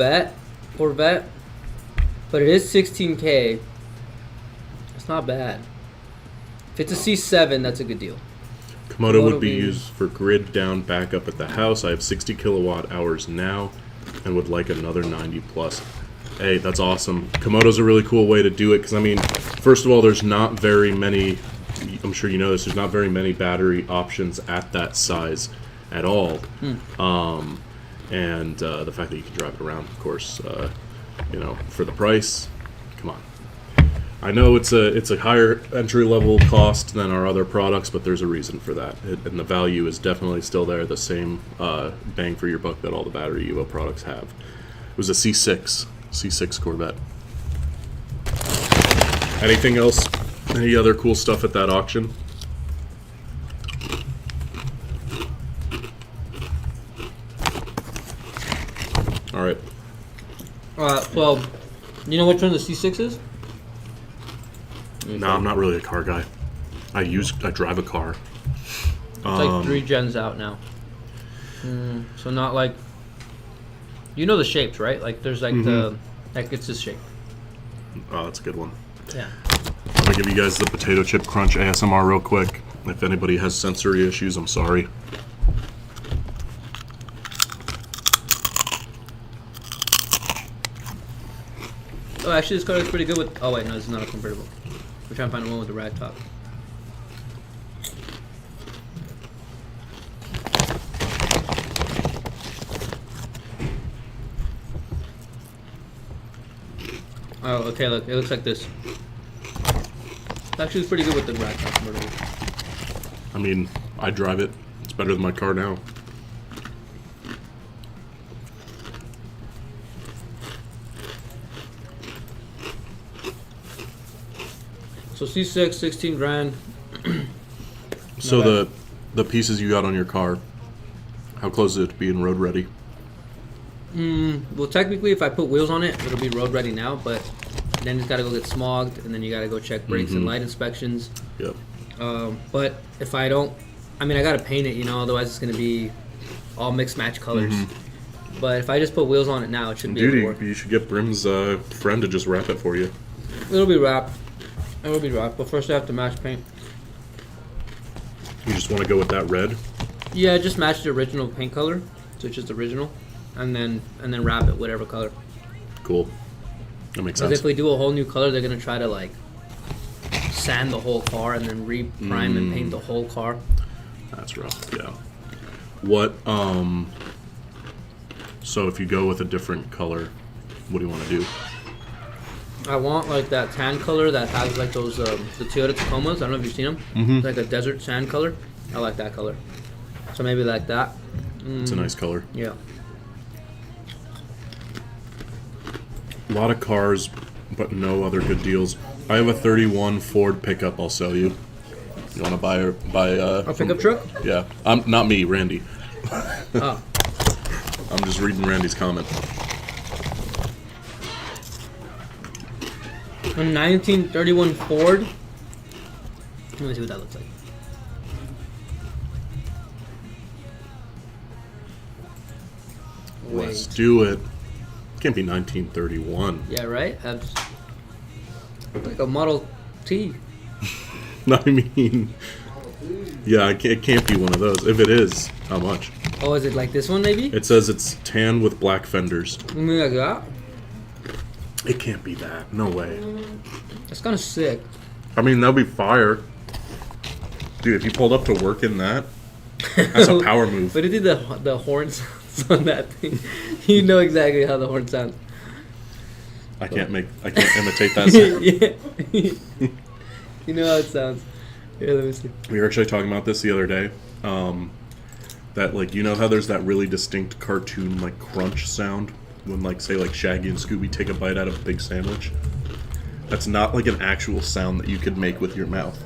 Corvette, but it is $16K. It's not bad. If it's a C7, that's a good deal. Komodo would be being- used for grid down backup at the house. I have 60 kilowatt hours now and would like another 90 plus. Hey, that's awesome. Komodo's a really cool way to do it because, I mean, first of all, there's not very many, I'm sure you know this, there's not very many battery options at that size at all. And the fact that you can drive it around, of course, you know, for the price, come on. I know it's a higher entry level cost than our other products, but there's a reason for that, and the value is definitely still there. The same bang for your buck that all the BatteryEVO products have. It was a C6 Corvette. Anything else? Any other cool stuff at that auction? All right. Well, you know which one the C6 is? No, I'm not really a car guy. I drive a car. It's like 3 gens out now. So not like, you know the shapes, right? Like there's like like it's this shape. Oh, that's a good one. Yeah. I'm gonna give you guys the potato chip crunch ASMR real quick. If anybody has sensory issues, I'm sorry. Oh, actually, this car is pretty good with. Oh wait, no, this is not a convertible. We're trying to find one with the rag top. Oh, okay. Look, it looks like this. Actually, it's pretty good with the rag top convertible. I mean, I drive it. It's better than my car now. So C6, 16 grand. So bad. the pieces you got on your car, how close is it to being road ready? Well, technically, if I put wheels on it, it'll be road ready now. But then it's got to go get smogged, and then you got to go check brakes and light inspections. Yep. But if I don't, I mean, I got to paint it, you know. Otherwise, it's gonna be all mixed match colors. But if I just put wheels on it now, it should be Dude, able to work. you should get Brim's friend to just wrap it for you. It'll be wrapped. It'll be wrapped, but first I have to match paint. You just want to go with that red? Yeah, just match the original paint color, so it's just original, and then wrap it whatever color. Cool. That makes Because sense. if we do a whole new color, they're gonna try to like sand the whole car and then re-prime and paint the whole car. That's rough, yeah. What, so if you go with a different color, what do you want to do? I want like that tan color that has like those the Toyota Tacomas. I don't know if you've seen them. Mhm. It's like a desert sand color. I like that color. So maybe like that. It's a nice color. Yeah. A lot of cars, but no other good deals. I have a 31 Ford pickup I'll sell you. You want to buy A pickup truck? Yeah. Not me, Randy. Oh. I'm just reading Randy's comment. A 1931 Ford. Let me see what that looks like. Let's do it. Can't be 1931. Yeah, right? That's like a Model T. I mean, yeah, it can't be one of those. If it is, how much? Oh, is it like this one maybe? It says it's tan with black fenders. Maybe like that? It can't be that. No way. That's kind of sick. I mean, that'd be fire. Dude, if you pulled up to work in that, that's a power move. But it did the horn sounds on that thing. You know exactly how the horn sounds. I can't imitate that sound. Yeah. You know how it sounds. Here, let me see. We were actually talking about this the other day. That, like, you know how there's that really distinct cartoon, like, crunch sound when, like, say, like, Shaggy and Scooby take a bite out of a big sandwich? That's not, like, an actual sound that you could make with your mouth.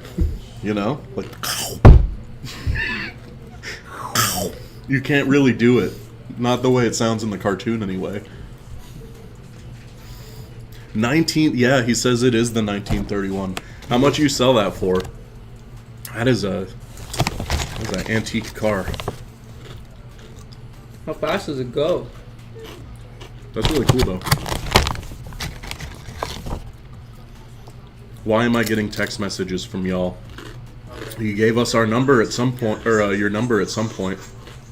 You know? Like, you can't really do it. Not the way it sounds in the cartoon, anyway. Yeah, he says it is the 1931. How much you sell that for? That's an antique car. How fast does it go? That's really cool, though. Why am I getting text messages from y'all? You gave us our number at some point, or your number at some point.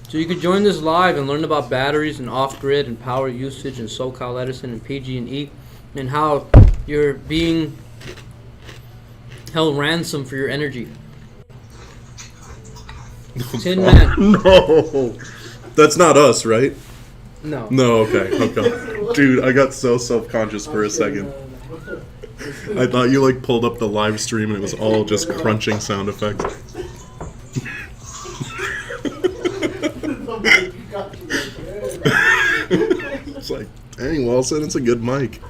So you could join this live and learn about batteries and off-grid and power usage and SoCal Edison and PG&E and how you're being held ransom for your energy. Tin Man. No, that's not us, right? No. No, okay. Dude, I got so self-conscious for a second. I thought you like pulled up the live stream and it was all just crunching sound effects. It's like, dang, Wilson, it's a good mic.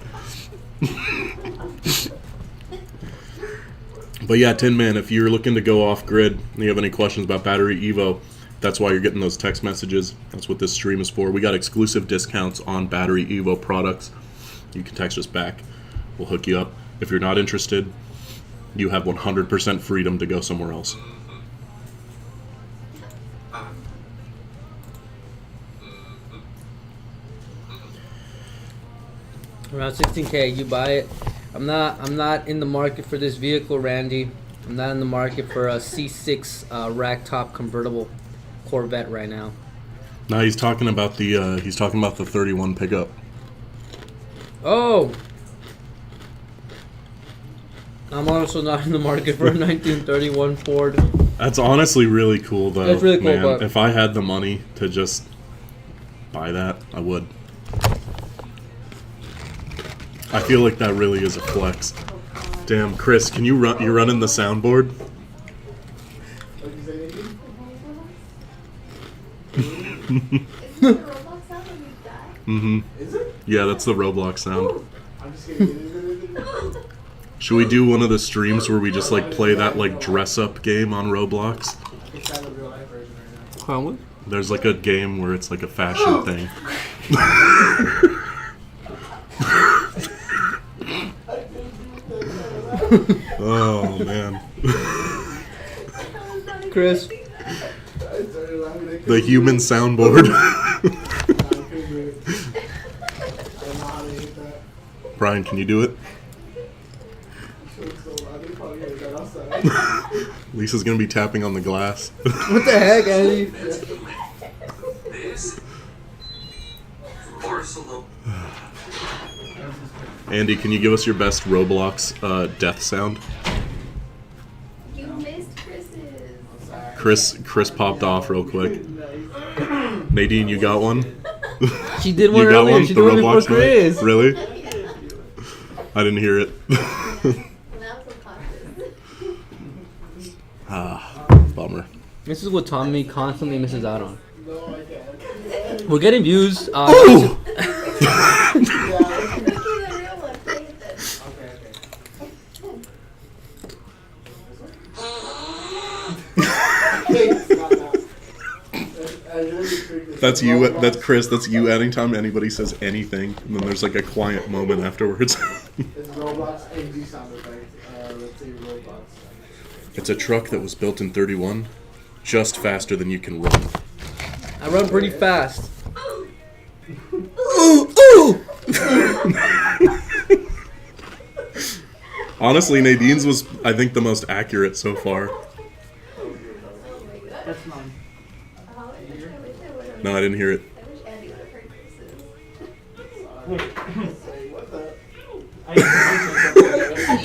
But yeah, Tin Man, if you're looking to go off grid and you have any questions about BatteryEVO, that's why you're getting those text messages. That's what this stream is for. We got exclusive discounts on BatteryEVO products. You can text us back. We'll hook you up. If you're not interested, you have 100% freedom to go somewhere else. Around 16K, you buy it. I'm not in the market for this vehicle, Randy. I'm not in the market for a C6 rack top convertible Corvette right now. Now he's talking about the 31 pickup. Oh, I'm also not in the market for a 1931 Ford. That's honestly really cool, though. That's really cool, man. but If I had the money to just buy that, I would. I feel like that really is a flex. Damn, Chris, can you run? You're running the soundboard. Mm-hmm. Is it? Yeah, that's the Roblox sound. I'm just kidding. Should we do one of the streams where we just like play that like dress up game on Roblox? It's not the real life version right now. Probably. There's like a game where it's like a fashion thing. Oh man. Chris, The human soundboard. Brian, can you do it? Lisa's gonna be tapping on the glass. What the heck, Andy? Andy, can you give us your best Roblox death sound? You missed Chris's. Chris popped off real quick. Nadine, you got one? She did one You got earlier. one? She The did one before Roblox Chris. one? Really? I didn't hear it. Now it's a Bummer. This is what Tommy constantly misses out on. No, I can't. We're getting views. Ooh! That's you. That's Chris. That's you. Anytime anybody says anything, and then there's like a quiet moment afterwards. It's Roblox AD sound effect. Let's see Roblox. It's a truck that was built in 31, just faster than you can run. I run pretty fast. Honestly, Nadine's was, I think, the most accurate so far. That's mine. No, I didn't hear it. I wish Andy would have heard Chris's. Wait, what the?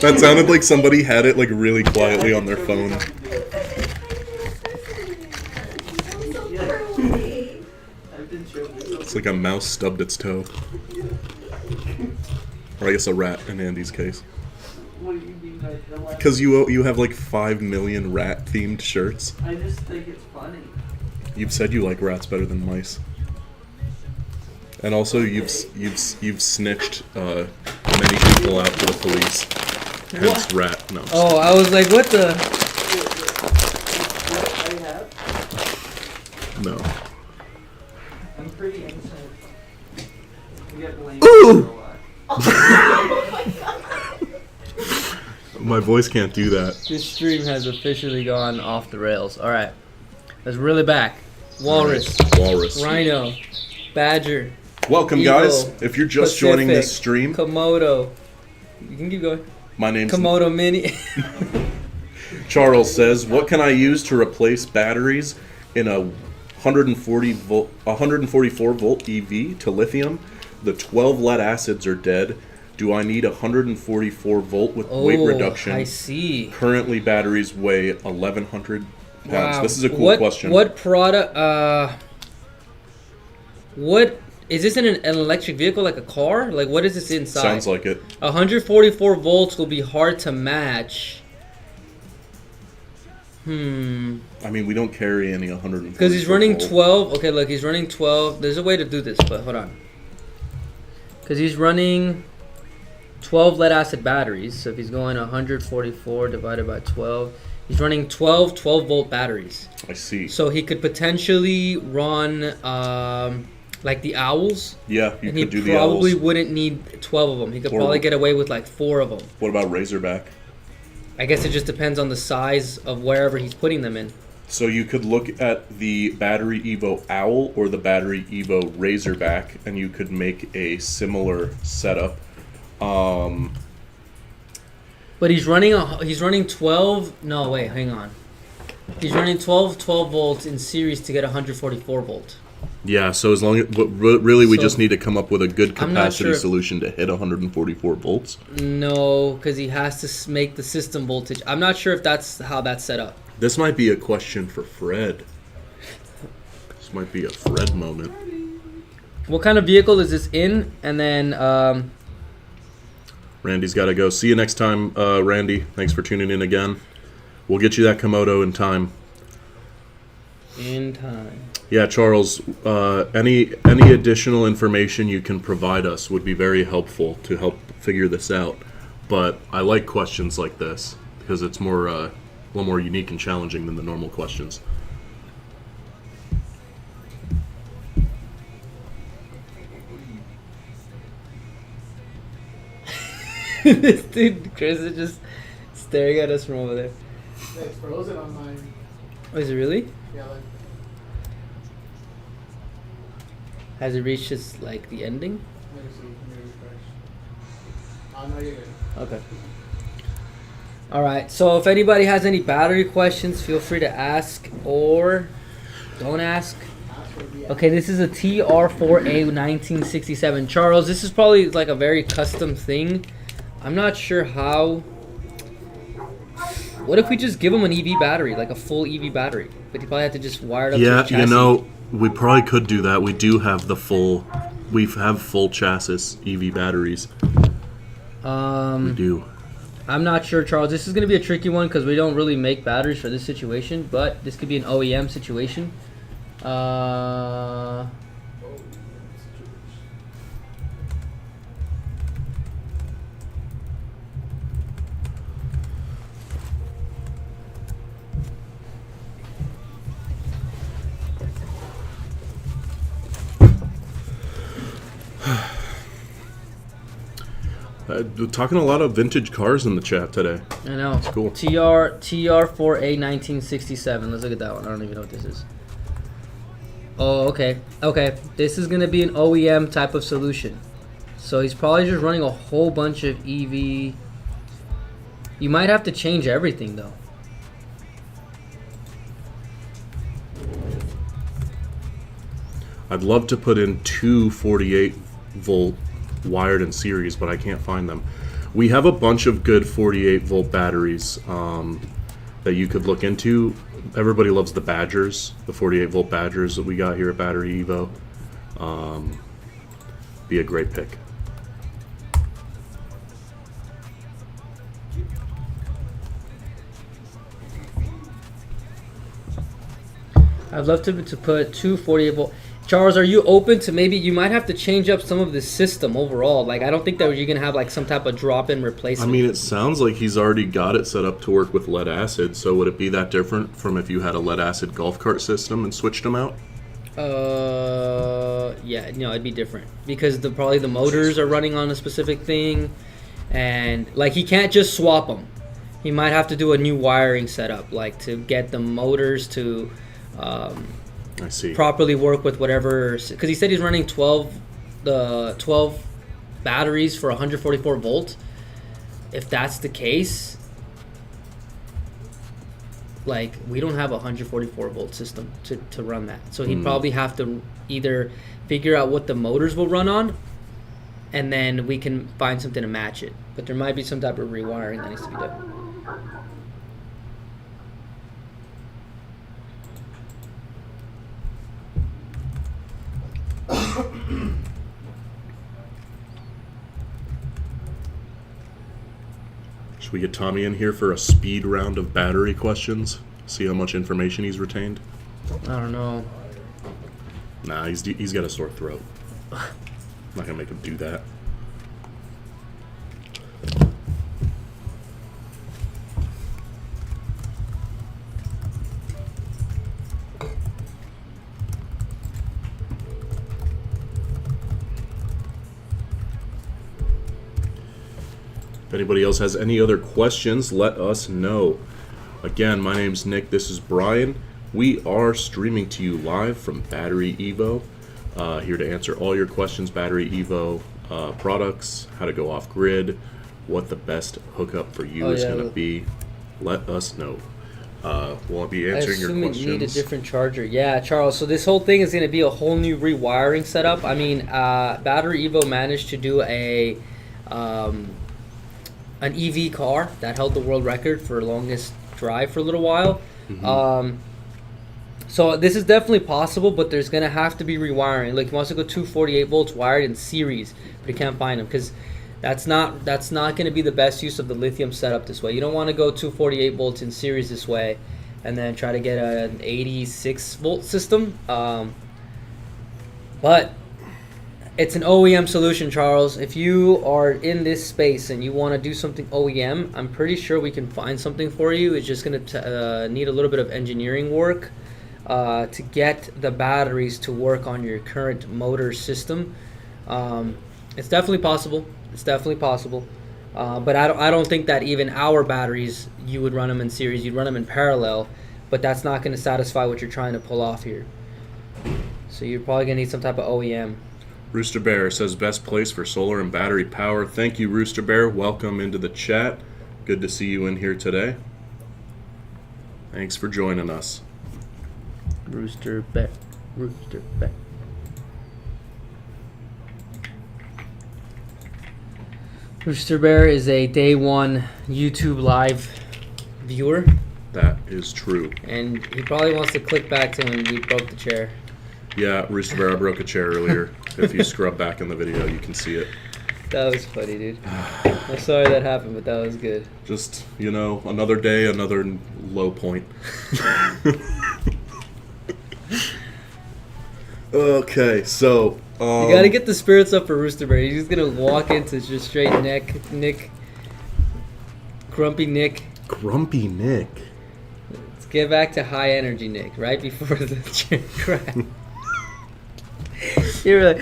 That sounded like somebody had it like really quietly on their phone. It's like a mouse stubbed its toe. Or I guess a rat in Andy's case. What do you mean by the last? Because you have like 5 million rat themed shirts. I just think it's funny. You've said you like rats better than mice. And also you've snitched many people out to the police. Hence What? rat. No. Oh, I was like, what the? What I have? No. I'm pretty innocent. I get blamed Ooh! for a lot. My voice can't do that. This stream has officially gone off the rails. All right, let's reel it back. Walrus, Walrus. Rhino, Badger, Welcome, Eagle, guys. If you're just joining this Pacific, stream, Komodo. You can keep going. my name's Komodo Mini. Charles says, "What can I use to replace batteries in a 144 volt EV to lithium? The 12 lead acids are dead. Do I need 144 volt with weight reduction? I see. Currently, batteries weigh 1,100 pounds. Wow. This is a cool question. What product? What is this in an electric vehicle, like a car? Like, what is this inside? Sounds like it. 144 volts will be hard to match. I mean, we don't carry any 144 Because he's running volt. 12. Okay, look, he's running 12. There's a way to do this, but hold on. Because he's running 12 lead acid batteries. So if he's going 144 divided by 12, he's running 12 volt batteries. I see. So he could potentially run like the owls. Yeah, you And he could do the probably owls. wouldn't need 12 of them. He could Or- probably get away with like 4 of them. What about Razorback? I guess it just depends on the size of wherever he's putting them in. So you could look at the BatteryEVO Owl or the BatteryEVO Razorback, and you could make a similar setup. But he's running 12. No, wait, hang on. He's running 12 volts in series to get 144 volt. Yeah, so as long as, but really we So- just need to come up with a good I'm not capacity sure. solution to hit 144 volts. No, because he has to make the system voltage. I'm not sure if that's how that's set up. This might be a question for Fred. This might be a Fred moment. What kind of vehicle is this in? And then Randy's got to go. See you next time, Randy. Thanks for tuning in again. We'll get you that Komodo in time. in time. Yeah, Charles, any additional information you can provide us would be very helpful to help figure this out. But I like questions like this because it's more a little more unique and challenging than the normal questions. This dude, Chris, is just staring at us from over there. It's frozen on mine. Oh, is it really? Yeah, like, Has it reached its, like, the ending? let me see. Let me refresh. I'm not even. Okay. All right. So if anybody has any battery questions, feel free to ask or don't ask. Okay, this is a TR4A 1967. Charles, this is probably like a very custom thing. I'm not sure how. What if we just give him an EV battery, like a full EV battery? But you probably have to just wire it up to the chassis. Yeah, you know, we probably could do that. We do have the full. We have full chassis EV batteries. We do. I'm not sure, Charles. This is going to be a tricky one because we don't really make batteries for this situation, but this could be an OEM situation. Talking a lot of vintage cars in the chat today. I know. It's cool. TR4A 1967. Let's look at that one. I don't even know what this is. Oh, okay. Okay. This is going to be an OEM type of solution. So he's probably just running a whole bunch of EV. You might have to change everything, though. I'd love to put in two 48-volt wired in series, but I can't find them. We have a bunch of good 48-volt batteries that you could look into. Everybody loves the Badgers, the 48-volt Badgers that we got here at BatteryEVO. Be a great pick. I'd love to put two 48-volt. Charles, are you open to maybe you might have to change up some of the system overall? Like, I don't think that you're going to have like some type of drop-in replacement. I mean, it sounds like he's already got it set up to work with lead acid, so would it be that different from if you had a lead acid golf cart system and switched them out? Yeah, no, it'd be different because probably the motors are running on a specific thing, and like he can't just swap them. He might have to do a new wiring setup, like to get the motors to I see. properly work with whatever. Because he said he's running 12 batteries for 144 volt. If that's the case, like we don't have a 144 volt system to run that. So he'd probably have to either figure out what the motors will run on, and then we can find something to match it. But there might be some type of rewiring that needs to be done. Should we get Tommy in here for a speed round of battery questions? See how much information he's retained? I don't know. Nah, he's got a sore throat. I'm not gonna make him do that. If anybody else has any other questions, let us know. Again, my name's Nick. This is Brian. We are streaming to you live from BatteryEVO. Here to answer all your questions. BatteryEVO products, how to go off grid, what the best hookup for you is going to be. Let us know. We'll be answering your questions. You need a different charger. Yeah, Charles. So this whole thing is going to be a whole new rewiring setup. I mean, BatteryEVO managed to do an EV car that held the world record for longest drive for a little while. Mm-hmm. So this is definitely possible, but there's going to have to be rewiring. Like he wants to go 248 volts wired in series, but he can't find them because that's not going to be the best use of the lithium setup this way. You don't want to go 248 volts in series this way and then try to get an 86 volt system. But it's an OEM solution, Charles. If you are in this space and you want to do something OEM, I'm pretty sure we can find something for you. It's just going to need a little bit of engineering work to get the batteries to work on your current motor system. It's definitely possible. It's definitely possible. But I don't think that even our batteries, you would run them in series. You'd run them in parallel, but that's not going to satisfy what you're trying to pull off here. So you're probably going to need some type of OEM. Rooster Bear says best place for solar and battery power. Thank you, Rooster Bear. Welcome into the chat. Good to see you in here today. Thanks for joining us. Rooster Bear. Rooster Bear. Rooster Bear is a day one YouTube live viewer, That is true. and he probably wants to click back to when we broke the chair. Yeah, Rooster Bear, I broke a chair earlier. If you scrub back in the video, you can see it. That was funny, dude. I'm sorry that happened, but that was good. Just, you know, another day, another low point. Okay, so... You gotta get the spirits up for Rooster Bear. He's just gonna walk into just straight Nick. Grumpy Nick. Grumpy Nick. Let's get back to high energy Nick, right before the chair cracked. You're like,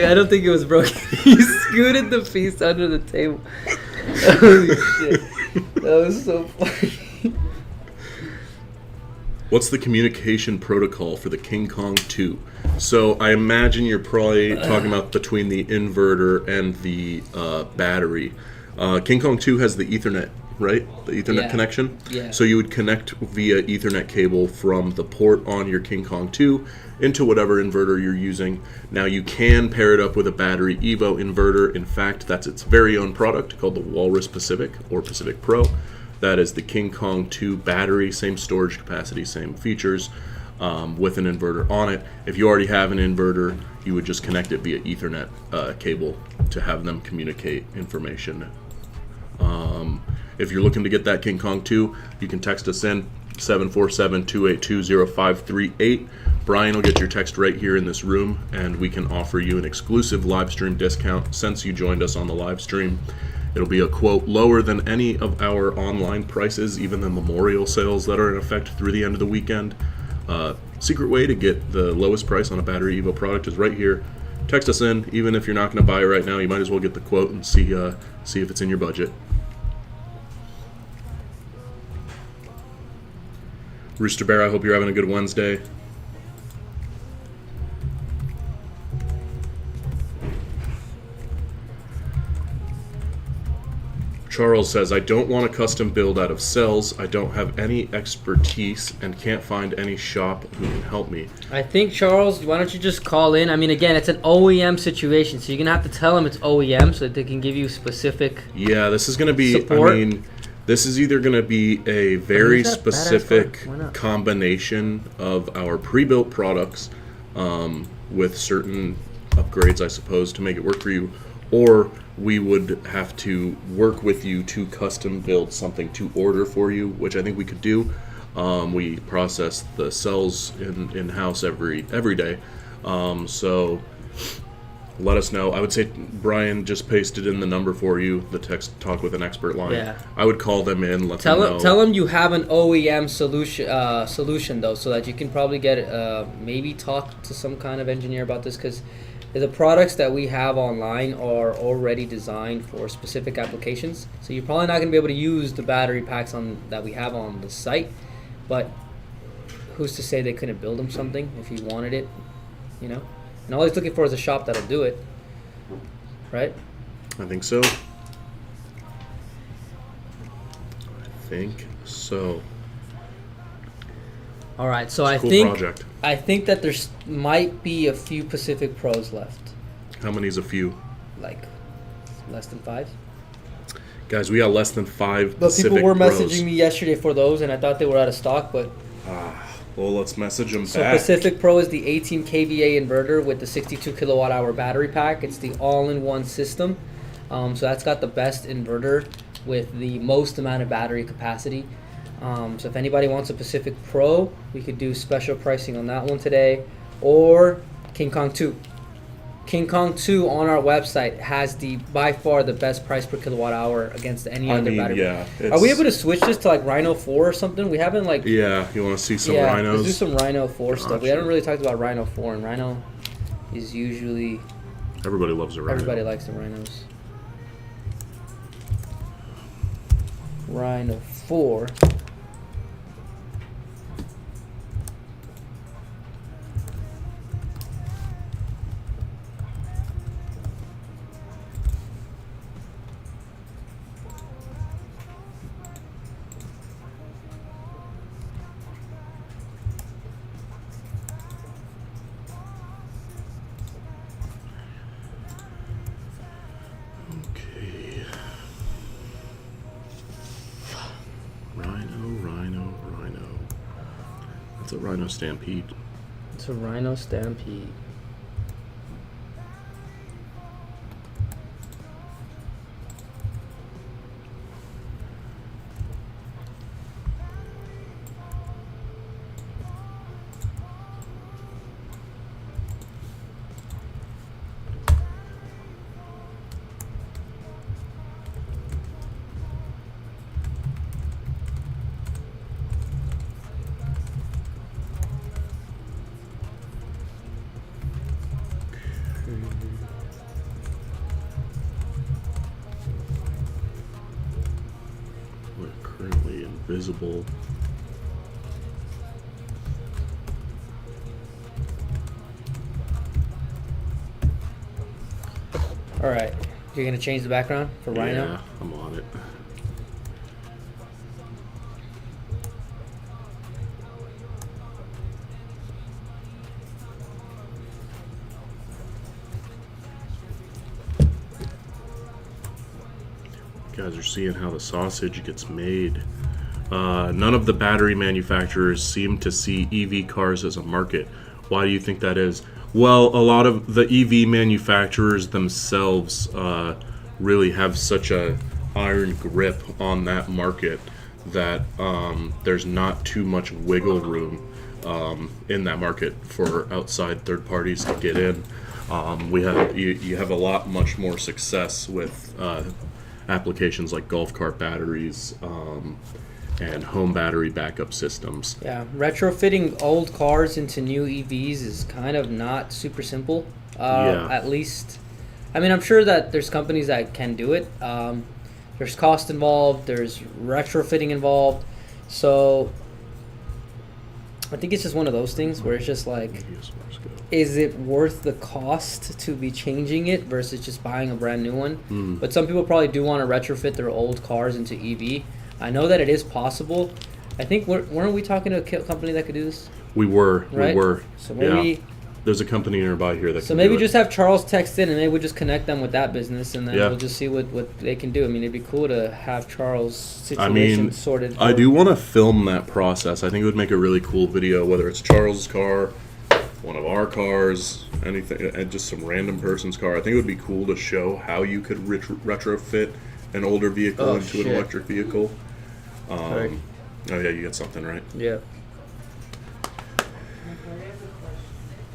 I don't think it was broken. You scooted the piece under the table. Holy shit. That was so funny. What's the communication protocol for the King Kong 2? So I imagine you're probably talking about between the inverter and the battery. King Kong 2 has the Ethernet, right? The Ethernet connection? Yeah. So you would connect via Ethernet cable from the port on your King Kong 2 into whatever inverter you're using. Now you can pair it up with a BatteryEVO inverter. In fact, that's its very own product called the Walrus Pacific or Pacific Pro. That is the King Kong 2 battery, same storage capacity, same features, with an inverter on it. If you already have an inverter, you would just connect it via Ethernet cable to have them communicate information. If you're looking to get that King Kong 2, you can text us in 747-282-0538. Brian will get your text right here in this room, and we can offer you an exclusive live stream discount since you joined us on the live stream. It'll be a quote lower than any of our online prices, even the memorial sales that are in effect through the end of the weekend. Secret way to get the lowest price on a BatteryEVO product is right here. Text us in. Even if you're not going to buy it right now, you might as well get the quote and see if it's in your budget. Rooster Bear, I hope you're having a good Wednesday. Charles says, I don't want a custom build out of cells. I don't have any expertise and can't find any shop who can help me. I think, Charles, why don't you just call in? I mean, again, it's an OEM situation, so you're going to have to tell them it's OEM so that they can give you specific Yeah, this is going to be, support. I mean, this is either going to be a very that badass specific car? Why not? combination of our pre-built products with certain upgrades, I suppose, to make it work for you, or we would have to work with you to custom build something to order for you, which I think we could do. We process the cells in-house every day. So let us know. I would say Brian just pasted in the number for you, the text talk with an expert line. Yeah. I would call them in, let them know. Tell them you have an OEM solution though, so that you can probably get maybe talk to some kind of engineer about this, because the products that we have online are already designed for specific applications. So you're probably not going to be able to use the battery packs that we have on the site, but who's to say they couldn't build them something if you wanted it, you know? And all he's looking for is a shop that'll do it, right? I think so. All right, so It's a cool project. I think that there's might be a few Pacific Pros left, How many's a few? like less than 5. Guys, we got less than 5 But Pacific people were Pros. messaging me yesterday for those, and I thought they were out of stock, but Well, let's message them so back. Pacific Pro is the 18 kVA inverter with the 62 kilowatt hour battery pack. It's the all-in-one system. So that's got the best inverter with the most amount of battery capacity. So if anybody wants a Pacific Pro, we could do special pricing on that one today. Or King Kong 2. King Kong 2 on our website has by far the best price per kilowatt hour against any other battery. Yeah. Are we able to switch this to like Rhino 4 or something? We haven't like... Yeah, you want to see some yeah, rhinos? let's do some Rhino 4 stuff. We Gotcha. haven't really talked about Rhino 4, and Rhino is usually... Everybody loves a rhino. Everybody likes the Rhinos. Rhino 4. It's a Rhino Stampede. It's a Rhino Stampede. We're currently invisible. All right, you're gonna change the background for Rhino. Yeah, I'm on it. You guys are seeing how the sausage gets made. None of the battery manufacturers seem to see EV cars as a market. Why do you think that is? Well, a lot of the EV manufacturers themselves really have such a iron grip on that market that there's not too much wiggle room in that market for outside third parties to get in. You have a lot much more success with applications like golf cart batteries and home battery backup systems. Yeah, retrofitting old cars into new EVs is kind of not super simple. Yeah. At least, I mean, I'm sure that there's companies that can do it. There's cost involved. There's retrofitting involved. So I think it's just one of those things where it's just like, is it worth the cost to be changing it versus just buying a brand new one? But some people probably do want to retrofit their old cars into EV. I know that it is possible. I think weren't we talking to a company that could do this? We were. Right? We were. So maybe. Yeah. There's a company nearby here that. So can maybe do just it. have Charles text in, and maybe we'll just connect them with that business, and then Yeah. we'll just see what they can do. I mean, it'd be cool to have Charles' situation I mean, sorted. I do want to film that process. I think it would make a really cool video, whether it's Charles' car, one of our cars, anything, and just some random person's car. I think it would be cool to show how you could retrofit an older vehicle Oh, into shit. an electric vehicle. Right. Oh yeah, you got something right. Yeah.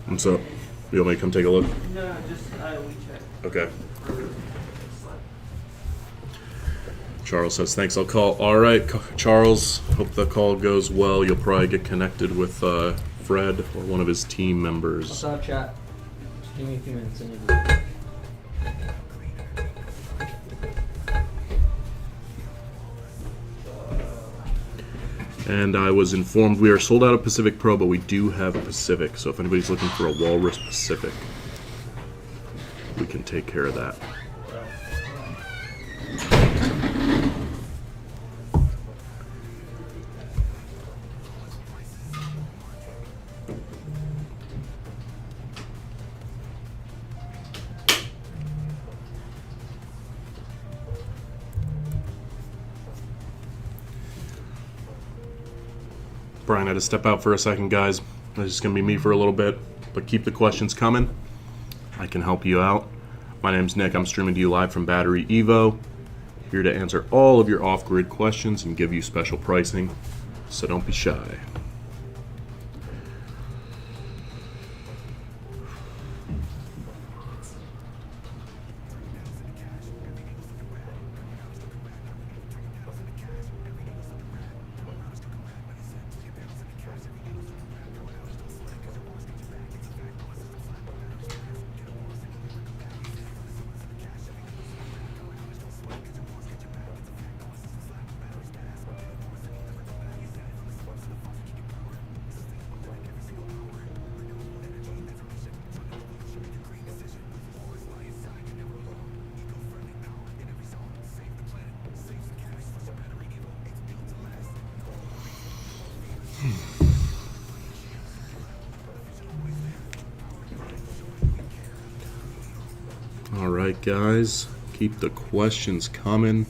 What's up? You want me to come take a look? No, just we check. Okay. For Slack. Charles says, thanks, I'll call. All right, Charles, hope the call goes well. You'll probably get connected with Fred or one of his team members. What's up, chat? Just give me a few minutes and you'll be. And I was informed we are sold out of Pacific Pro, but we do have a Pacific. So if anybody's looking for a Walrus Pacific, we can take care of that. Brian had to step out for a second, guys. This is going to be me for a little bit, but keep the questions coming. I can help you out. My name's Nick. I'm streaming to you live from BatteryEVO. Here to answer all of your off-grid questions and give you special pricing, so don't be shy. All right, guys, keep the questions coming.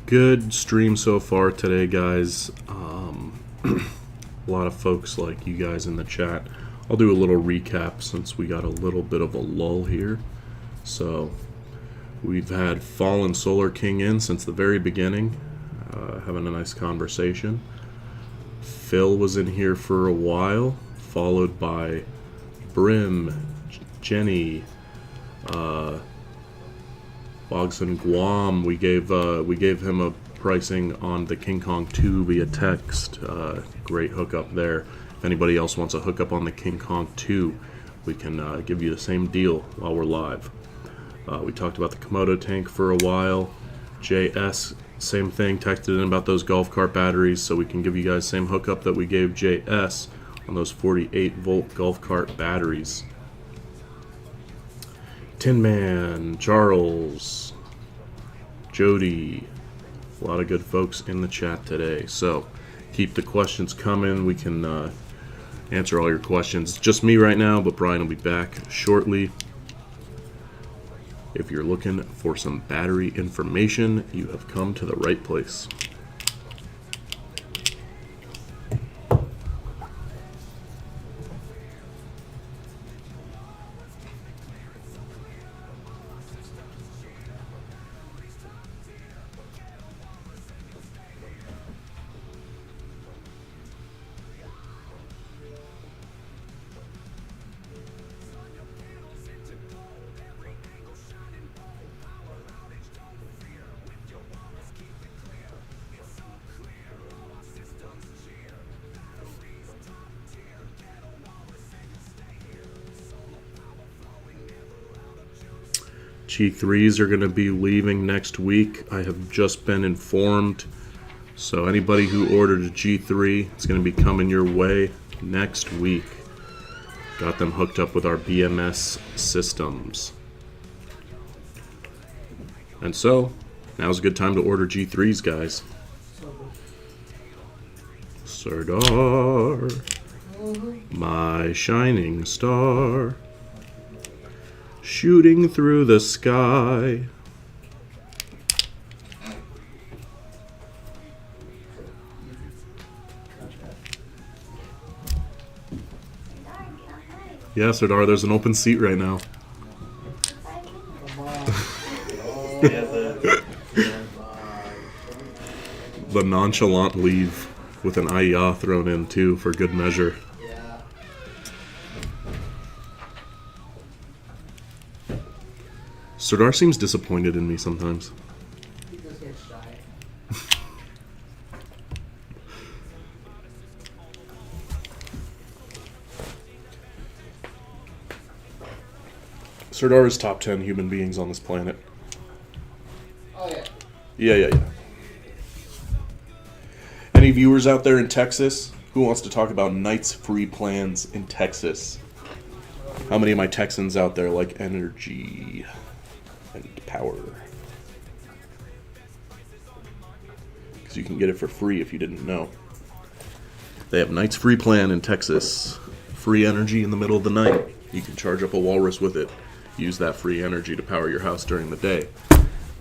Good stream so far today, guys. A lot of folks like you guys in the chat. I'll do a little recap since we got a little bit of a lull here. So we've had Fallen Solar King in since the very beginning, having a nice conversation. Phil was in here for a while, followed by Brim, Jenny, Bogson Guam. We gave him a pricing on the King Kong 2 via text. Great hookup there. If anybody else wants a hookup on the King Kong 2, we can give you the same deal while we're live. We talked about the Komodo tank for a while. JS, same thing, texted in about those golf cart batteries, so we can give you guys same hookup that we gave JS on those 48 volt golf cart batteries. Tin Man, Charles, Jody, a lot of good folks in the chat today. So keep the questions coming. We can answer all your questions. It's just me right now, but Brian will be back shortly. If you're looking for some battery information, you have come to the right place. G3s are going to be leaving next week. I have just been informed. So anybody who ordered a G3, it's going to be coming your way next week. Got them hooked up with our BMS systems. And so, now's a good time to order G3s, guys. Serdar, my shining star, shooting through the sky. Yeah, Serdar, there's an open seat right now. The nonchalant leave with an ayah thrown in too for good measure. Serdar seems disappointed in me sometimes. He just gets shy. Serdar is top 10 human beings on this planet. Oh yeah. Yeah. Any viewers out there in Texas? Who wants to talk about nights free plans in Texas? How many of my Texans out there like energy and power? Because you can get it for free if you didn't know. They have nights free plan in Texas. Free energy in the middle of the night. You can charge up a walrus with it. Use that free energy to power your house during the day.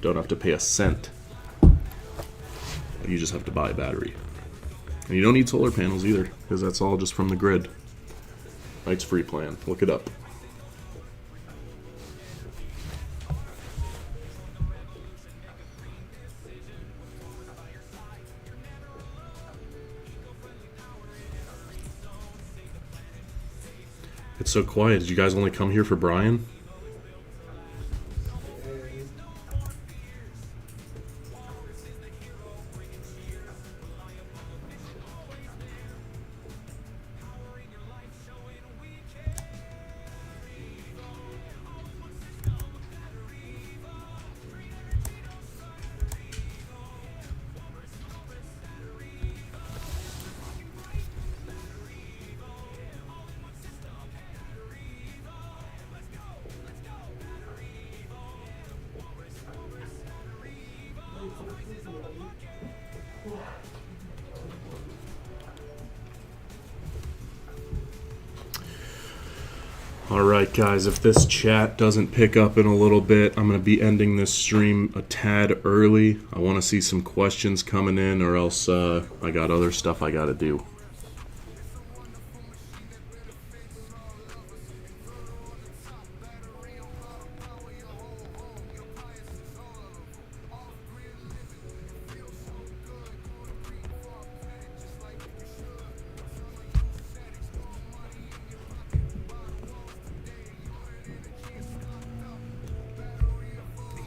Don't have to pay a cent. You just have to buy a battery. And you don't need solar panels either, because that's all just from the grid. Nights free plan. Look it up. It's so quiet. Did you guys only come here for Brian? Alright guys, if this chat doesn't pick up in a little bit, I'm going to be ending this stream a tad early. I want to see some questions coming in, or else I got other stuff I got to do.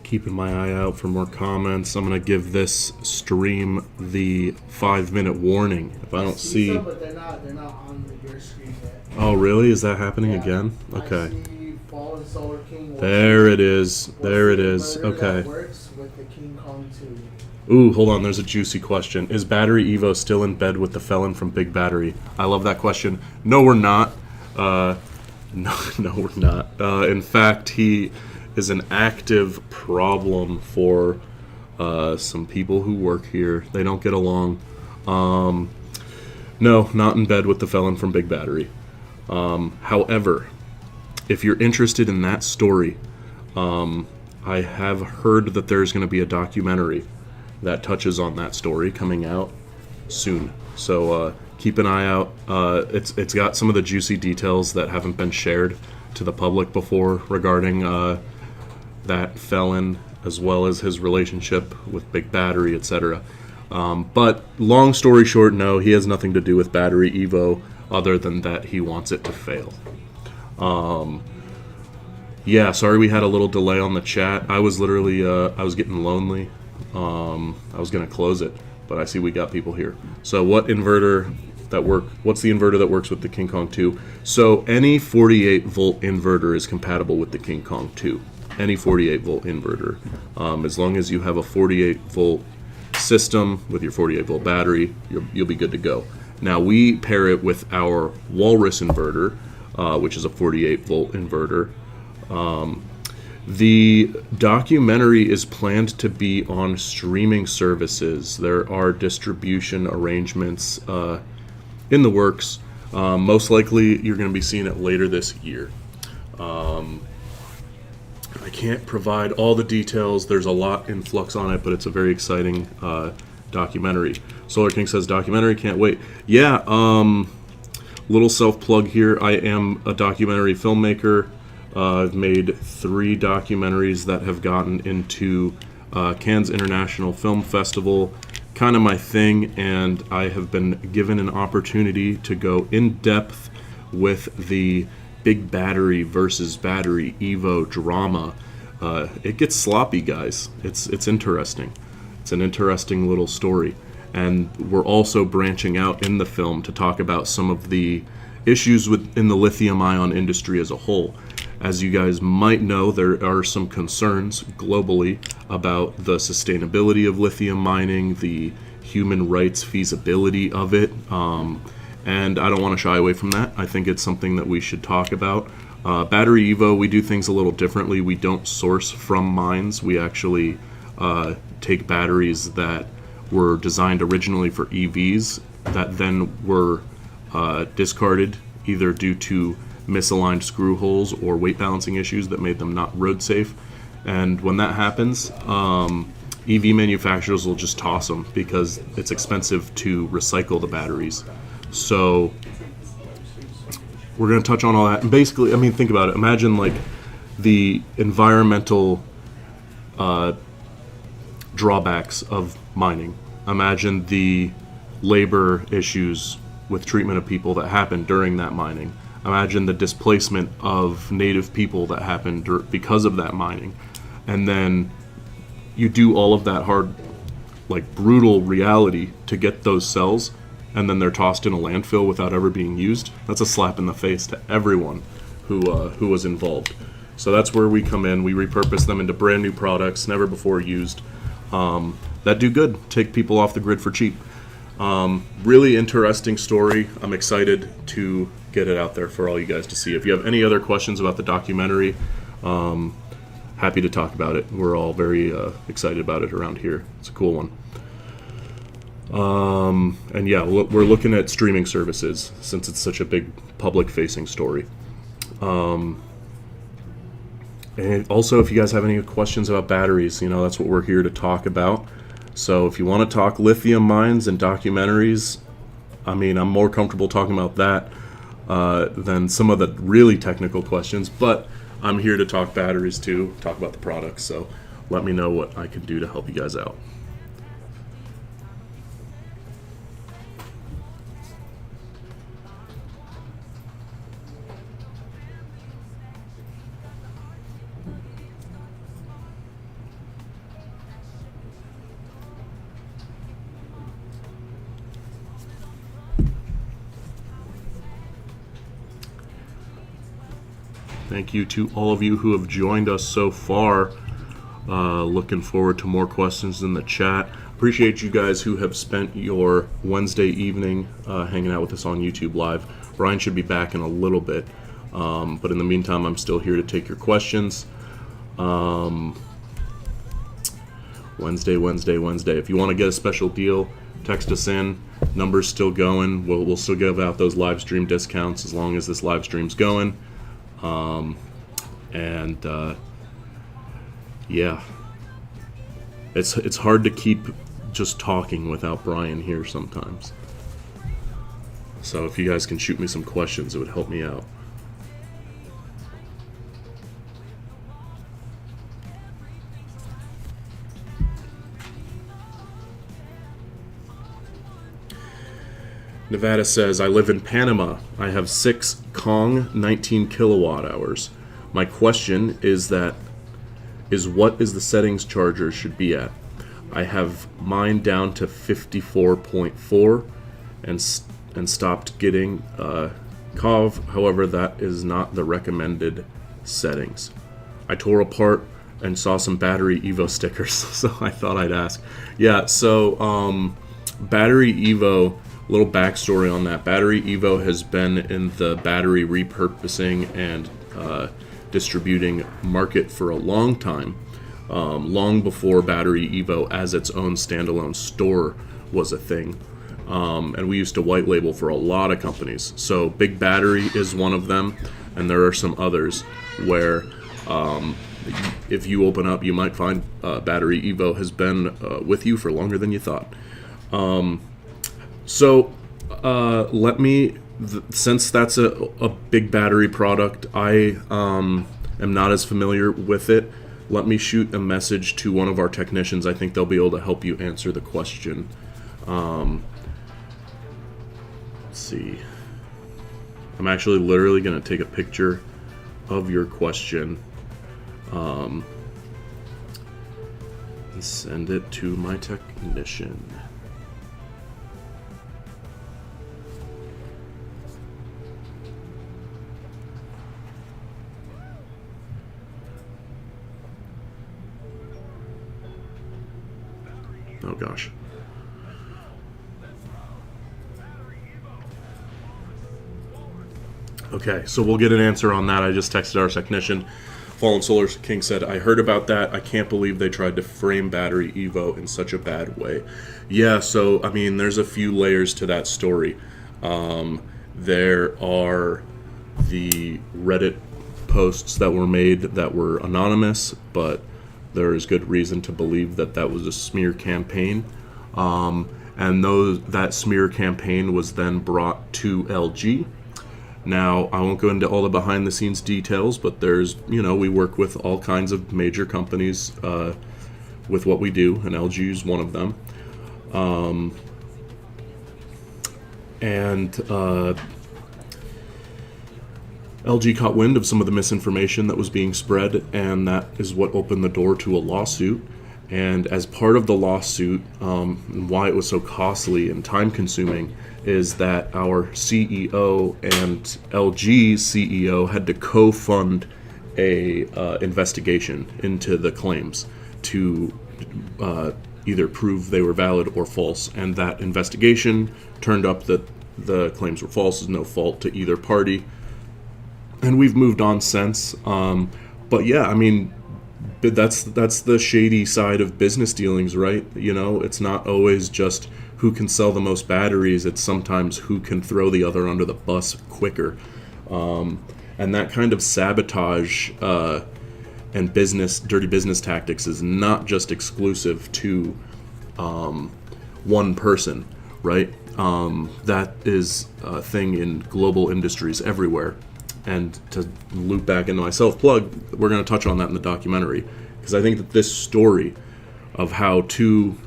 Keeping my eye out for more comments. I'm going to give this stream the 5-minute warning. If I don't see... Some, but they're not on your screen yet. Oh, really? Is that happening again? I Okay. see Fallen Solar King. There it is. There it is. That Okay. works with the King Kong 2. Ooh, hold on. There's a juicy question. Is BatteryEVO still in bed with the felon from Big Battery? I love that question. No, we're not. No, we're not. In fact, he is an active problem for some people who work here. They don't get along. No, not in bed with the felon from Big Battery. However, if you're interested in that story, I have heard that there's going to be a documentary that touches on that story coming out soon. So keep an eye out. It's got some of the juicy details that haven't been shared to the public before regarding that felon, as well as his relationship with Big Battery, etc. But long story short, no, he has nothing to do with BatteryEVO other than that he wants it to fail. Yeah, sorry we had a little delay on the chat. I was literally, I was getting lonely. I was going to close it, but I see we got people here. So what's the inverter that works with the King Kong 2? So any 48 volt inverter is compatible with the King Kong 2. Any 48 volt inverter. As long as you have a 48 volt system with your 48 volt battery, you'll be good to go. Now we pair it with our Walrus inverter, which is a 48 volt inverter. The documentary is planned to be on streaming services. There are distribution arrangements in the works. Most likely you're going to be seeing it later this year. I can't provide all the details. There's a lot in flux on it, but it's a very exciting documentary. Solar King says, documentary, can't wait. Yeah, little self-plug here. I am a documentary filmmaker. I've made 3 documentaries that have gotten into Cannes International Film Festival. Kind of my thing, and I have been given an opportunity to go in depth with the Big Battery versus BatteryEVO drama. It gets sloppy, guys. It's interesting. It's an interesting little story. And we're also branching out in the film to talk about some of the issues in the lithium-ion industry as a whole. As you guys might know, there are some concerns globally about the sustainability of lithium mining, the human rights feasibility of it, and I don't want to shy away from that. I think it's something that we should talk about. BatteryEVO, we do things a little differently. We don't source from mines. We actually take batteries that were designed originally for EVs that then were discarded either due to misaligned screw holes or weight balancing issues that made them not road safe. And when that happens, EV manufacturers will just toss them because it's expensive to recycle the batteries. So we're going to touch on all that. And basically, I mean, think about it. Imagine like the environmental drawbacks of mining. Imagine the labor issues with treatment of people that happen during that mining. Imagine the displacement of native people that happened because of that mining. And then you do all of that hard, like brutal reality to get those cells, and then they're tossed in a landfill without ever being used. That's a slap in the face to everyone who was involved. So that's where we come in. We repurpose them into brand new products, never before used, that do good, take people off the grid for cheap. Really interesting story. I'm excited to get it out there for all you guys to see. If you have any other questions about the documentary, happy to talk about it. We're all very excited about it around here. It's a cool one. And yeah, we're looking at streaming services since it's such a big public-facing story. And also, if you guys have any questions about batteries, that's what we're here to talk about. So if you want to talk lithium mines and documentaries, I'm more comfortable talking about that than some of the really technical questions. But I'm here to talk batteries too, talk about the products. So let me know what I can do to help you guys out. Thank you to all of you who have joined us so far. Looking forward to more questions in the chat. Appreciate you guys who have spent your Wednesday evening hanging out with us on YouTube Live. Brian should be back in a little bit. But in the meantime, I'm still here to take your questions. Wednesday. If you want to get a special deal, text us in. Number's still going. We'll still give out those live stream discounts as long as this live stream's going. Yeah, it's hard to keep just talking without Brian here sometimes. So if you guys can shoot me some questions, it would help me out. Nevada says, I live in Panama. I have 6 Kong 19 kilowatt hours. My question is what is the settings charger should be at? I have mine down to 54.4 and stopped getting COV. However, that is not the recommended settings. I tore apart and saw some BatteryEVO stickers, so I thought I'd ask. Yeah, so BatteryEVO, little backstory on that. BatteryEVO has been in the battery repurposing and distributing market for a long time, long before BatteryEVO as its own standalone store was a thing. And we used to white label for a lot of companies. So Big Battery is one of them, and there are some others where if you open up, you might find BatteryEVO has been with you for longer than you thought. So let me, since that's a big battery product, I am not as familiar with it. Let me shoot a message to one of our technicians. I think they'll be able to help you answer the question. Let's see. I'm actually literally going to take a picture of your question and send it to my technician. Oh gosh. Okay, so we'll get an answer on that. I just texted our technician. Fallen Solar King said, I heard about that. I can't believe they tried to frame BatteryEVO in such a bad way. Yeah, so, I mean, there's a few layers to that story. There are the Reddit posts that were made that were anonymous, but there is good reason to believe that that was a smear campaign. And that smear campaign was then brought to LG. Now, I won't go into all the behind-the-scenes details, but there's, we work with all kinds of major companies with what we do, and LG is one of them. LG caught wind of some of the misinformation that was being spread, and that is what opened the door to a lawsuit. And as part of the lawsuit, and why it was so costly and time-consuming, is that our CEO and LG's CEO had to co-fund a investigation into the claims to either prove they were valid or false. And that investigation turned up that the claims were false. There's no fault to either party. And we've moved on since. But yeah, I mean, that's the shady side of business dealings, right? It's not always just who can sell the most batteries. It's sometimes who can throw the other under the bus quicker. And that kind of sabotage and dirty business tactics is not just exclusive to one person, right? That is a thing in global industries everywhere. And to loop back into my self-plug, we're going to touch on that in the documentary, because I think that this story of how two,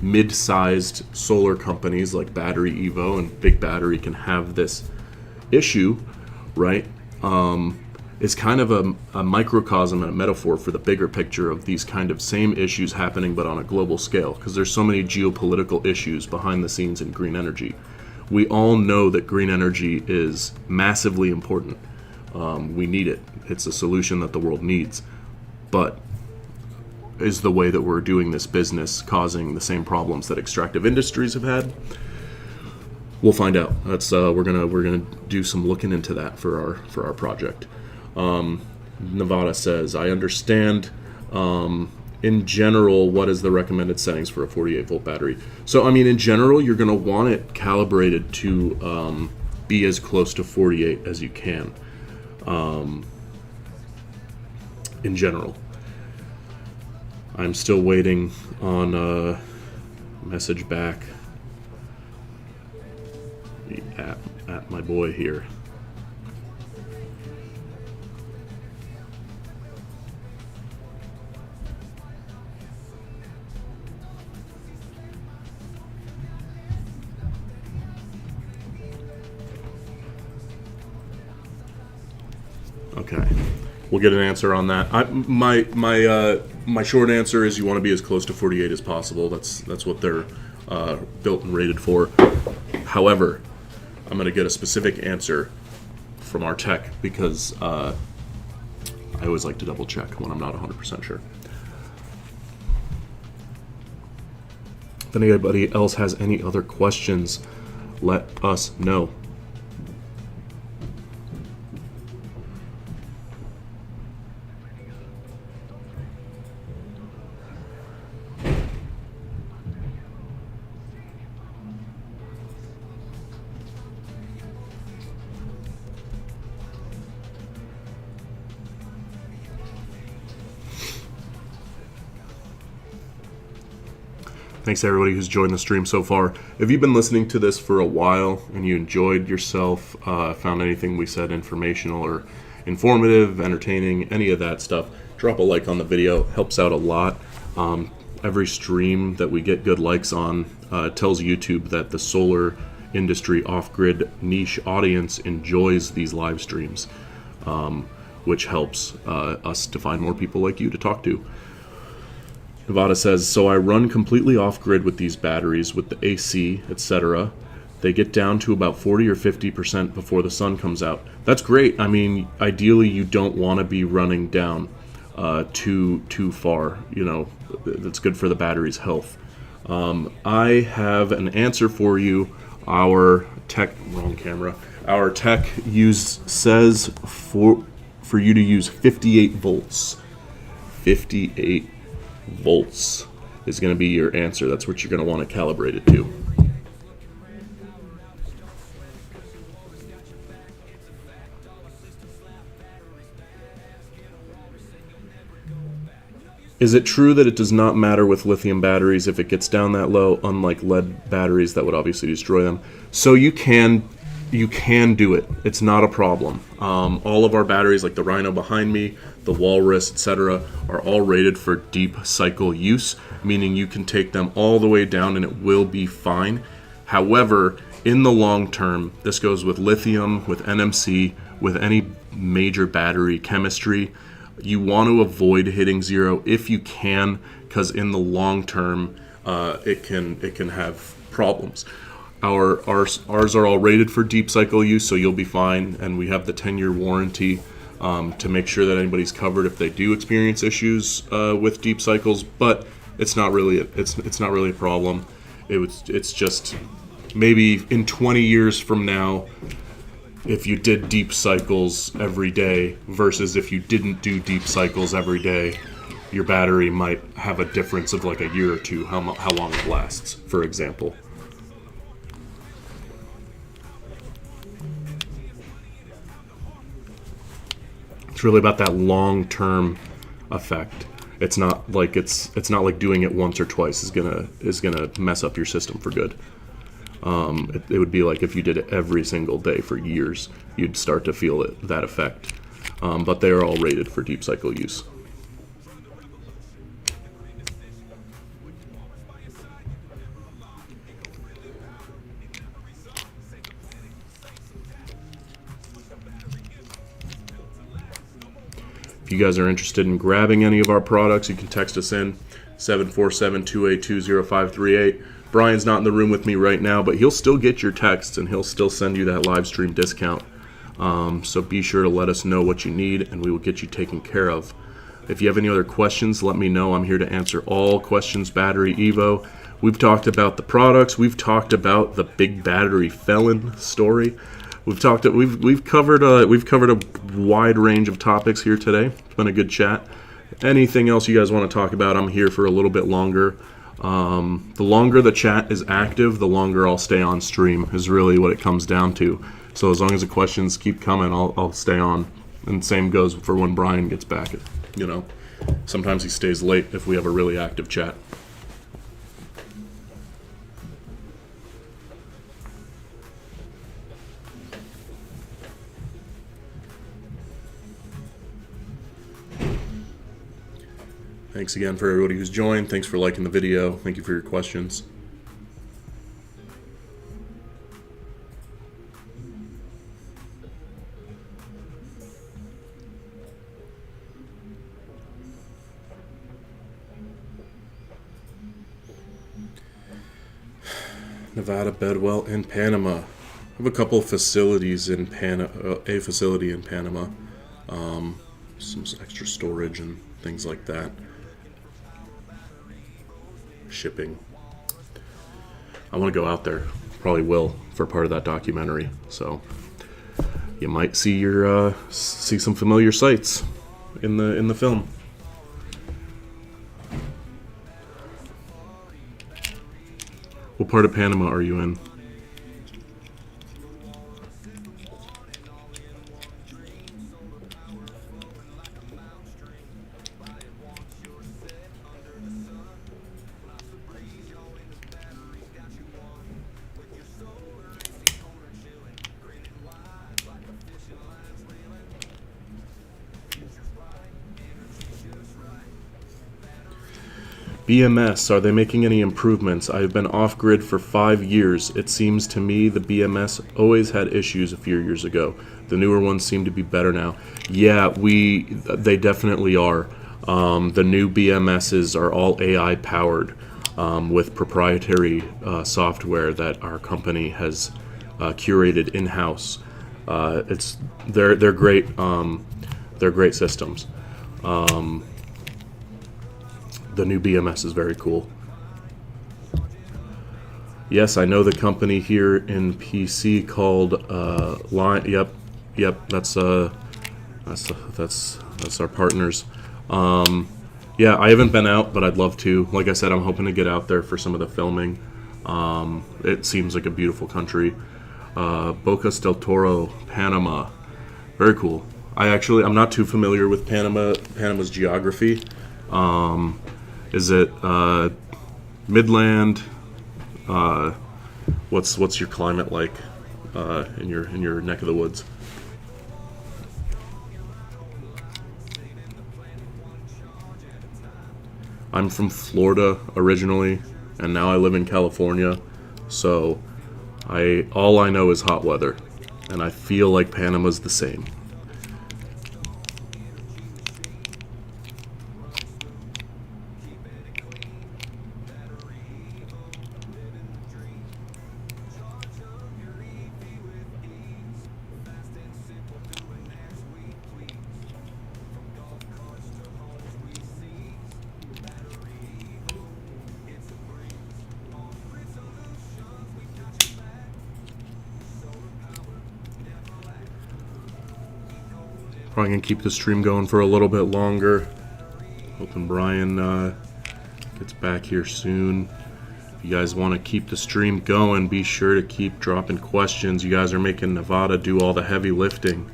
mid-sized solar companies like BatteryEVO and Big Battery can have this issue, right, is kind of a microcosm and a metaphor for the bigger picture of these kind of same issues happening but on a global scale, because there's so many geopolitical issues behind the scenes in green energy. We all know that green energy is massively important. We need it. It's a solution that the world needs. But is the way that we're doing this business causing the same problems that extractive industries have had? We'll find out. That's we're gonna do some looking into that for our project. Nevada says, I understand. In general, what is the recommended settings for a 48 volt battery? So, in general, you're going to want it calibrated to be as close to 48 as you can. In general. I'm still waiting on a message back at my boy here. Okay, we'll get an answer on that. My short answer is you want to be as close to 48 as possible. That's what they're built and rated for. However, I'm going to get a specific answer from our tech, because I always like to double check when I'm not 100% sure. If anybody else has any other questions, let us know. Thanks to everybody who's joined the stream so far. If you've been listening to this for a while and you enjoyed yourself, found anything we said informational or informative, entertaining, any of that stuff, drop a like on the video. Helps out a lot. Every stream that we get good likes on tells YouTube that the solar industry off-grid niche audience enjoys these live streams, which helps us to find more people like you to talk to. Nevada says, so I run completely off-grid with these batteries with the AC, etc. They get down to about 40 or 50% before the sun comes out. That's great. Ideally you don't want to be running down too far. That's good for the battery's health. I have an answer for you. Our tech says for you to use 58 volts. 58 volts is going to be your answer. That's what you're going to want to calibrate it to. Is it true that it does not matter with lithium batteries if it gets down that low, unlike lead batteries that would obviously destroy them? So you can do it. It's not a problem. All of our batteries, like the Rhino behind me, the Walrus, etc., are all rated for deep cycle use, meaning you can take them all the way down and it will be fine. However, in the long term, this goes with lithium, with NMC, with any major battery chemistry, you want to avoid hitting zero if you can, because in the long term, it can have problems. Ours are all rated for deep cycle use, so you'll be fine, and we have the 10-year warranty to make sure that anybody's covered if they do experience issues with deep cycles. But it's not really a problem. It's just maybe in 20 years from now, if you did deep cycles every day versus if you didn't do deep cycles every day, your battery might have a difference of like a year or two, how long it lasts, for example. It's really about that long-term effect. It's not like doing it once or twice is gonna mess up your system for good. It would be like if you did it every single day for years, you'd start to feel that effect. But they are all rated for deep cycle use. If you guys are interested in grabbing any of our products, you can text us in 747-282-0538. Brian's not in the room with me right now, but he'll still get your texts and he'll still send you that live stream discount. So be sure to let us know what you need and we will get you taken care of. If you have any other questions, let me know. I'm here to answer all questions BatteryEVO. We've talked about the products. We've talked about the big battery felon story. We've covered a wide range of topics here today. It's been a good chat. Anything else you guys want to talk about, I'm here for a little bit longer. The longer the chat is active, the longer I'll stay on stream is really what it comes down to. So as long as the questions keep coming, I'll stay on. And same goes for when Brian gets back. Sometimes he stays late if we have a really active chat. Thanks again for everybody who's joined. Thanks for liking the video. Thank you for your questions. Nevada, Bedwell, and Panama. I have a couple of facilities in a facility in Panama. Some extra storage and things like that. Shipping. I want to go out there. Probably will for part of that documentary. So you might see see some familiar sights in the film. What part of Panama are you in? BMS, are they making any improvements? I've been off-grid for 5 years. It seems to me the BMS always had issues a few years ago. The newer ones seem to be better now. Yeah, they definitely are. The new BMSs are all AI powered with proprietary software that our company has curated in-house. They're great. They're great systems. The new BMS is very cool. Yes, I know the company here in PC called Line. Yep, that's our partners. Yeah, I haven't been out, but I'd love to. Like I said, I'm hoping to get out there for some of the filming. It seems like a beautiful country. Bocas del Toro, Panama, very cool. I'm not too familiar with Panama's geography. Is it midland? What's your climate like in your neck of the woods? I'm from Florida originally, and now I live in California. So all I know is hot weather, and I feel like Panama's the same. Probably gonna keep the stream going for a little bit longer. Hoping Brian gets back here soon. If you guys want to keep the stream going, be sure to keep dropping questions. You guys are making Nevada do all the heavy lifting.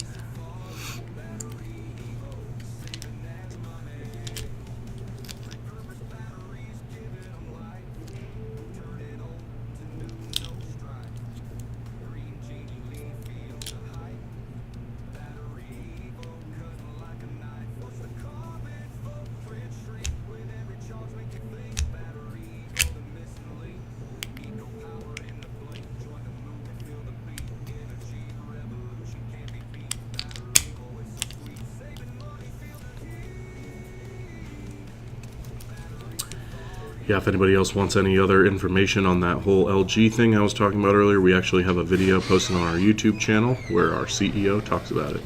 yeah, if anybody else wants any other information on that whole LG thing I was talking about earlier, we actually have a video posted on our YouTube channel where our CEO talks about it.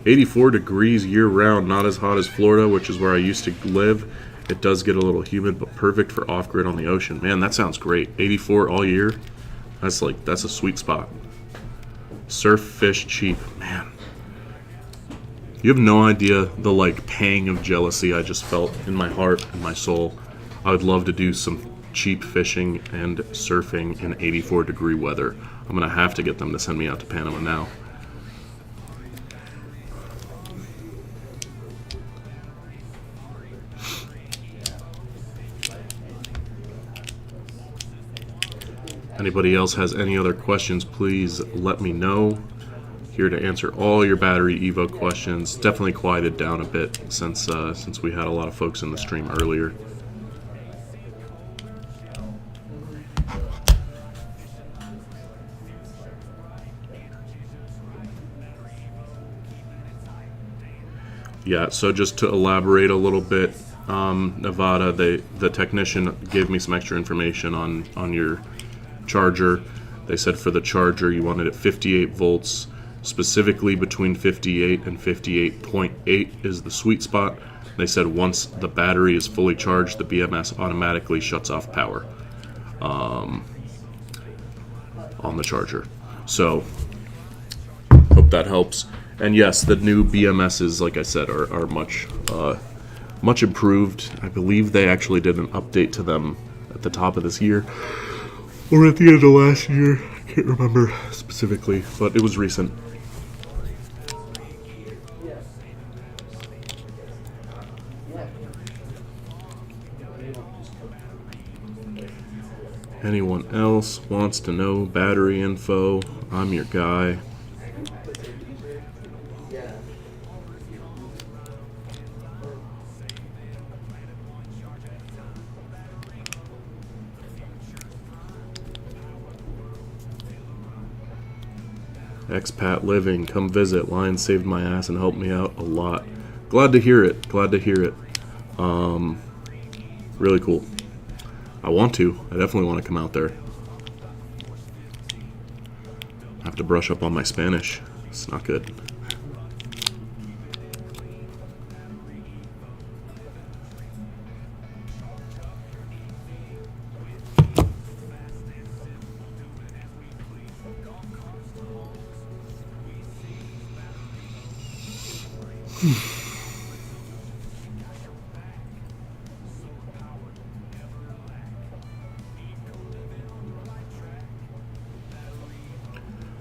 84 degrees year-round, not as hot as Florida, which is where I used to live. It does get a little humid, but perfect for off-grid on the ocean. Man, that sounds great. 84 all year. That's a sweet spot. Surf, fish, cheap. Man. You have no idea the pang of jealousy I just felt in my heart and my soul. I would love to do some cheap fishing and surfing in 84 degree weather. I'm gonna have to get them to send me out to Panama now. Anybody else has any other questions, please let me know. Here to answer all your BatteryEVO questions. Definitely quieted down a bit since we had a lot of folks in the stream earlier. Yeah, so just to elaborate a little bit, Nevada, the technician gave me some extra information on your charger. They said for the charger you wanted it 58 volts, specifically between 58 and 58.8 is the sweet spot. They said once the battery is fully charged, the BMS automatically shuts off power on the charger. So hope that helps. And yes, the new BMSs, like I said, are much improved. I believe they actually did an update to them at the top of this year or at the end of last year. I can't remember specifically, but it was recent. Anyone else wants to know battery info? I'm your guy. Expat living, come visit. Lion saved my ass and helped me out a lot. Glad to hear it. Glad to hear it. Really cool. I definitely want to come out there. I have to brush up on my Spanish. It's not good.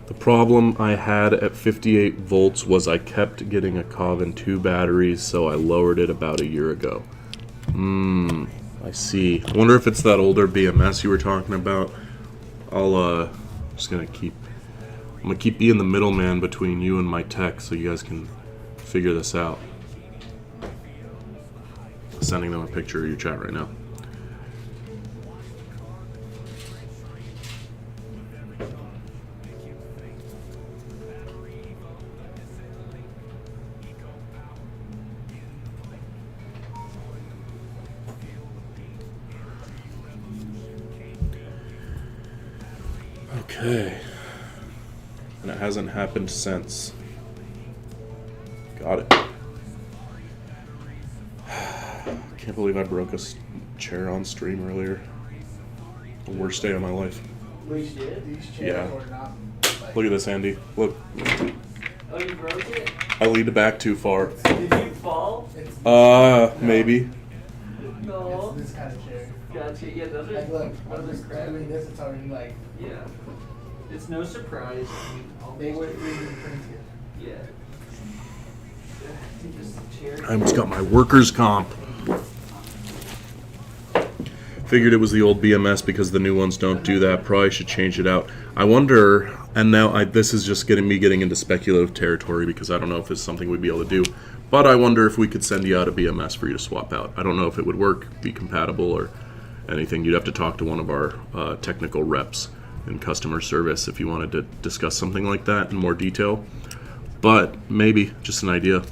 The problem I had at 58 volts was I kept getting a Coven 2 batteries, so I lowered it about a year ago. I see. I wonder if it's that older BMS you were talking about. I'm gonna keep being the middleman between you and my tech so you guys can figure this out. Sending them a picture of your chat right now. Okay. And it hasn't happened since. Got it. Can't believe I broke a chair on stream earlier. The worst day of my life. These chairs Yeah. are not Look at this, Andy. Look. Oh, you broke it? I leaned back too far. Did you fall? Maybe. No. This kind of chair. Gotcha. Yeah, those are. Like, look, I'm those just are crap. doing this. It's already like Yeah. It's no surprise. they were 3D printed. Yeah. Just chair. I almost got my workers' comp. Figured it was the old BMS because the new ones don't do that. Probably should change it out. I wonder, and now this is just getting into speculative territory because I don't know if it's something we'd be able to do. But I wonder if we could send you out a BMS for you to swap out. I don't know if it would work, be compatible, or anything. You'd have to talk to one of our technical reps in customer service if you wanted to discuss something like that in more detail. But maybe, just an idea.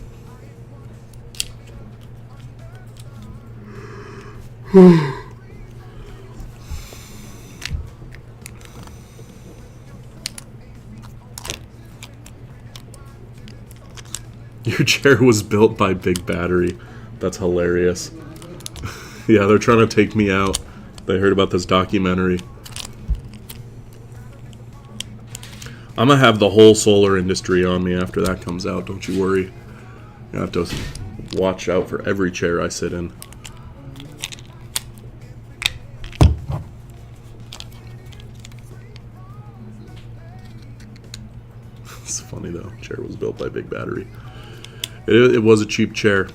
Your chair was built by Big Battery. That's hilarious. Yeah, they're trying to take me out. They heard about this documentary. I'm gonna have the whole solar industry on me after that comes out. Don't you worry. I have to watch out for every chair I sit in. It's funny though. Chair was built by Big Battery. It was a cheap chair.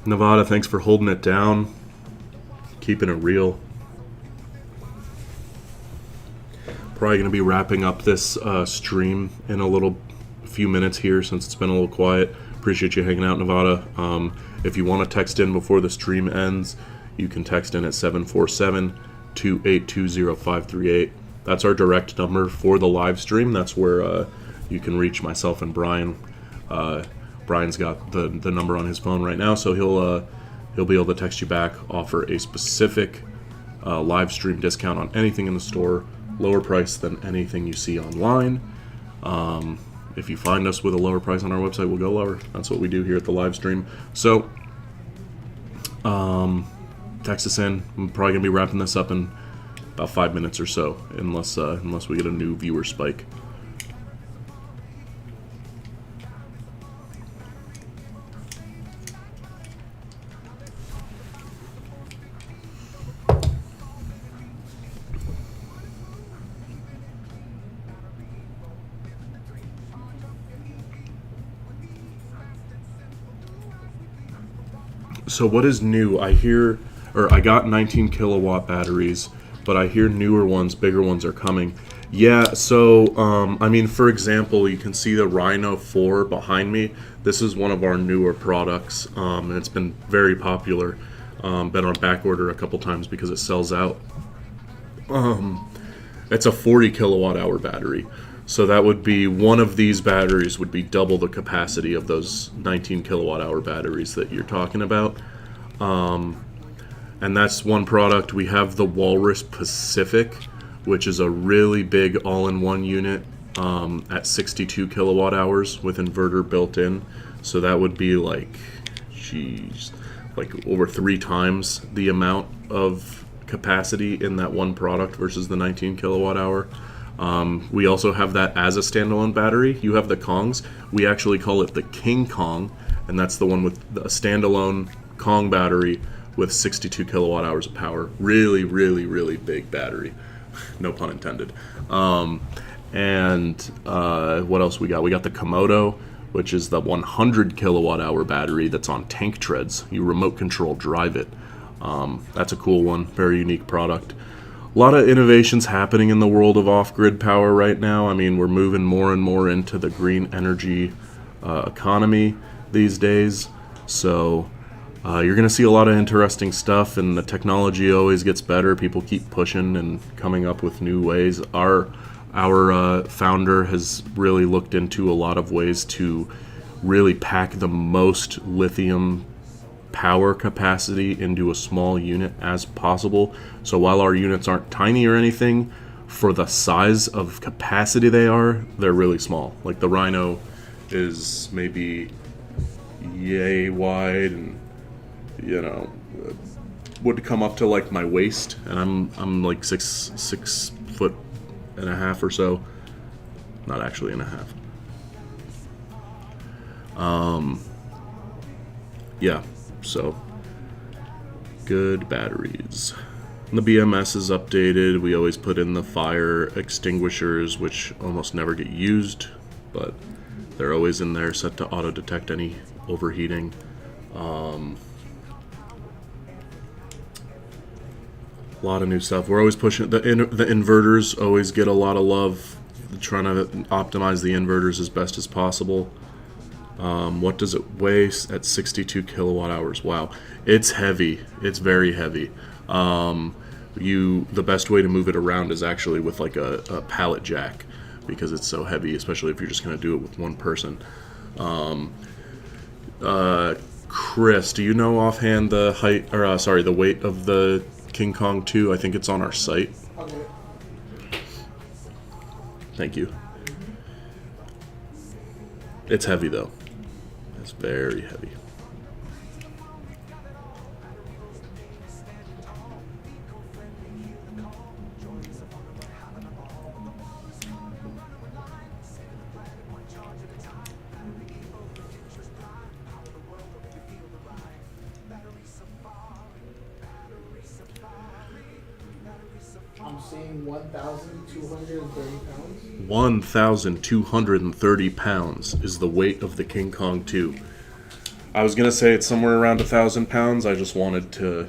Nevada, thanks for holding it down, keeping it real. Probably going to be wrapping up this stream in a few minutes here since it's been a little quiet. Appreciate you hanging out, Nevada. If you want to text in before the stream ends, you can text in at 747-282-0538. That's our direct number for the live stream. That's where you can reach myself and Brian. Brian's got the number on his phone right now, so he'll be able to text you back, offer a specific live stream discount on anything in the store, lower price than anything you see online. If you find us with a lower price on our website, we'll go lower. That's what we do here at the live stream. So text us in. I'm probably gonna be wrapping this up in about 5 minutes or so, unless we get a new viewer spike. So what is new? I got 19 kilowatt batteries, but I hear newer ones, bigger ones are coming. Yeah, so, I mean, for example, you can see the Rhino 4 behind me. This is one of our newer products, and it's been very popular. Been on back order a couple times because it sells out. It's a 40 kilowatt hour battery. So that would be, one of these batteries would be double the capacity of those 19 kilowatt hour batteries that you're talking about. And that's one product. We have the Walrus Pacific, which is a really big all-in-one unit at 62 kilowatt hours with inverter built in. So that would be like over 3 times the amount of capacity in that one product versus the 19 kilowatt hour. We also have that as a standalone battery. You have the Kongs. We actually call it the King Kong, and that's the one with a standalone Kong battery with 62 kilowatt hours of power. Really, really, really big battery. No pun intended. And what else we got? We got the Komodo, which is the 100 kilowatt hour battery that's on tank treads. You remote control drive it. That's a cool one. Very unique product. A lot of innovations happening in the world of off-grid power right now. I mean, we're moving more and more into the green energy economy these days. So you're going to see a lot of interesting stuff, and the technology always gets better. People keep pushing and coming up with new ways. Our founder has really looked into a lot of ways to really pack the most lithium power capacity into a small unit as possible. So while our units aren't tiny or anything, for the size of capacity they're really small. Like the Rhino is maybe yay wide, and would come up to like my waist, and I'm like six foot and a half or so. Not actually and a half. Yeah. So, good batteries. And the BMS is updated. We always put in the fire extinguishers, which almost never get used, but they're always in there, set to auto detect any overheating. A lot of new stuff. We're always pushing the inverters. Always get a lot of love. Trying to optimize the inverters as best as possible. What does it weigh at 62 kilowatt hours? Wow, it's heavy. It's very heavy. The best way to move it around is actually with like a pallet jack, because it's so heavy, especially if you're just going to do it with one person. Chris, do you know offhand the height, or the weight of the King Kong 2? I think it's on our site. Okay. Thank you. It's heavy though. It's very heavy. I'm seeing 1,230 pounds. 1,230 pounds is the weight of the King Kong 2. I was gonna say it's somewhere around 1,000 pounds. I just wanted to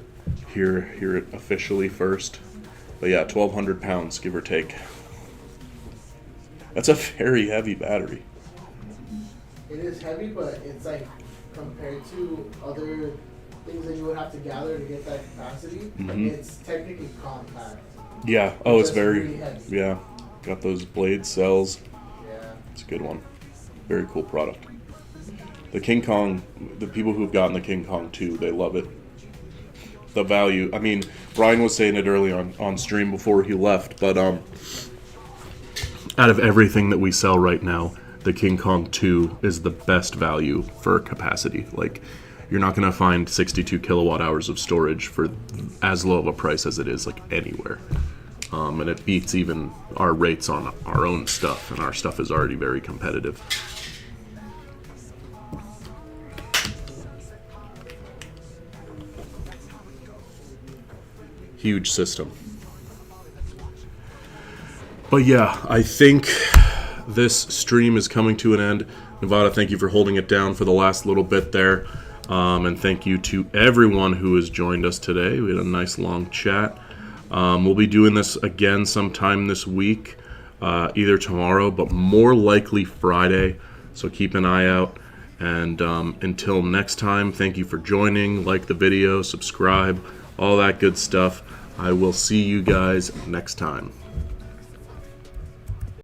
hear it officially first. But yeah, 1,200 pounds, give or take. That's a very heavy battery. It is heavy, but it's like compared to other things that you would have to gather to get that capacity, it's technically compact. Yeah. Oh, it's Just very. really heavy. Yeah. Got those blade cells. Yeah. It's a good one. Very cool product. The King Kong, the people who've gotten the King Kong 2, they love it. The value. I mean, Brian was saying it early on stream before he left, but out of everything that we sell right now, the King Kong 2 is the best value for capacity. Like, you're not going to find 62 kilowatt hours of storage for as low of a price as it is, like, anywhere. And it beats even our rates on our own stuff, and our stuff is already very competitive. Huge system. But yeah, I think this stream is coming to an end. Nevada, thank you for holding it down for the last little bit there. And thank you to everyone who has joined us today. We had a nice long chat. We'll be doing this again sometime this week, either tomorrow, but more likely Friday. So keep an eye out. And until next time, thank you for joining. Like the video, subscribe, all that good stuff. I will see you guys next time.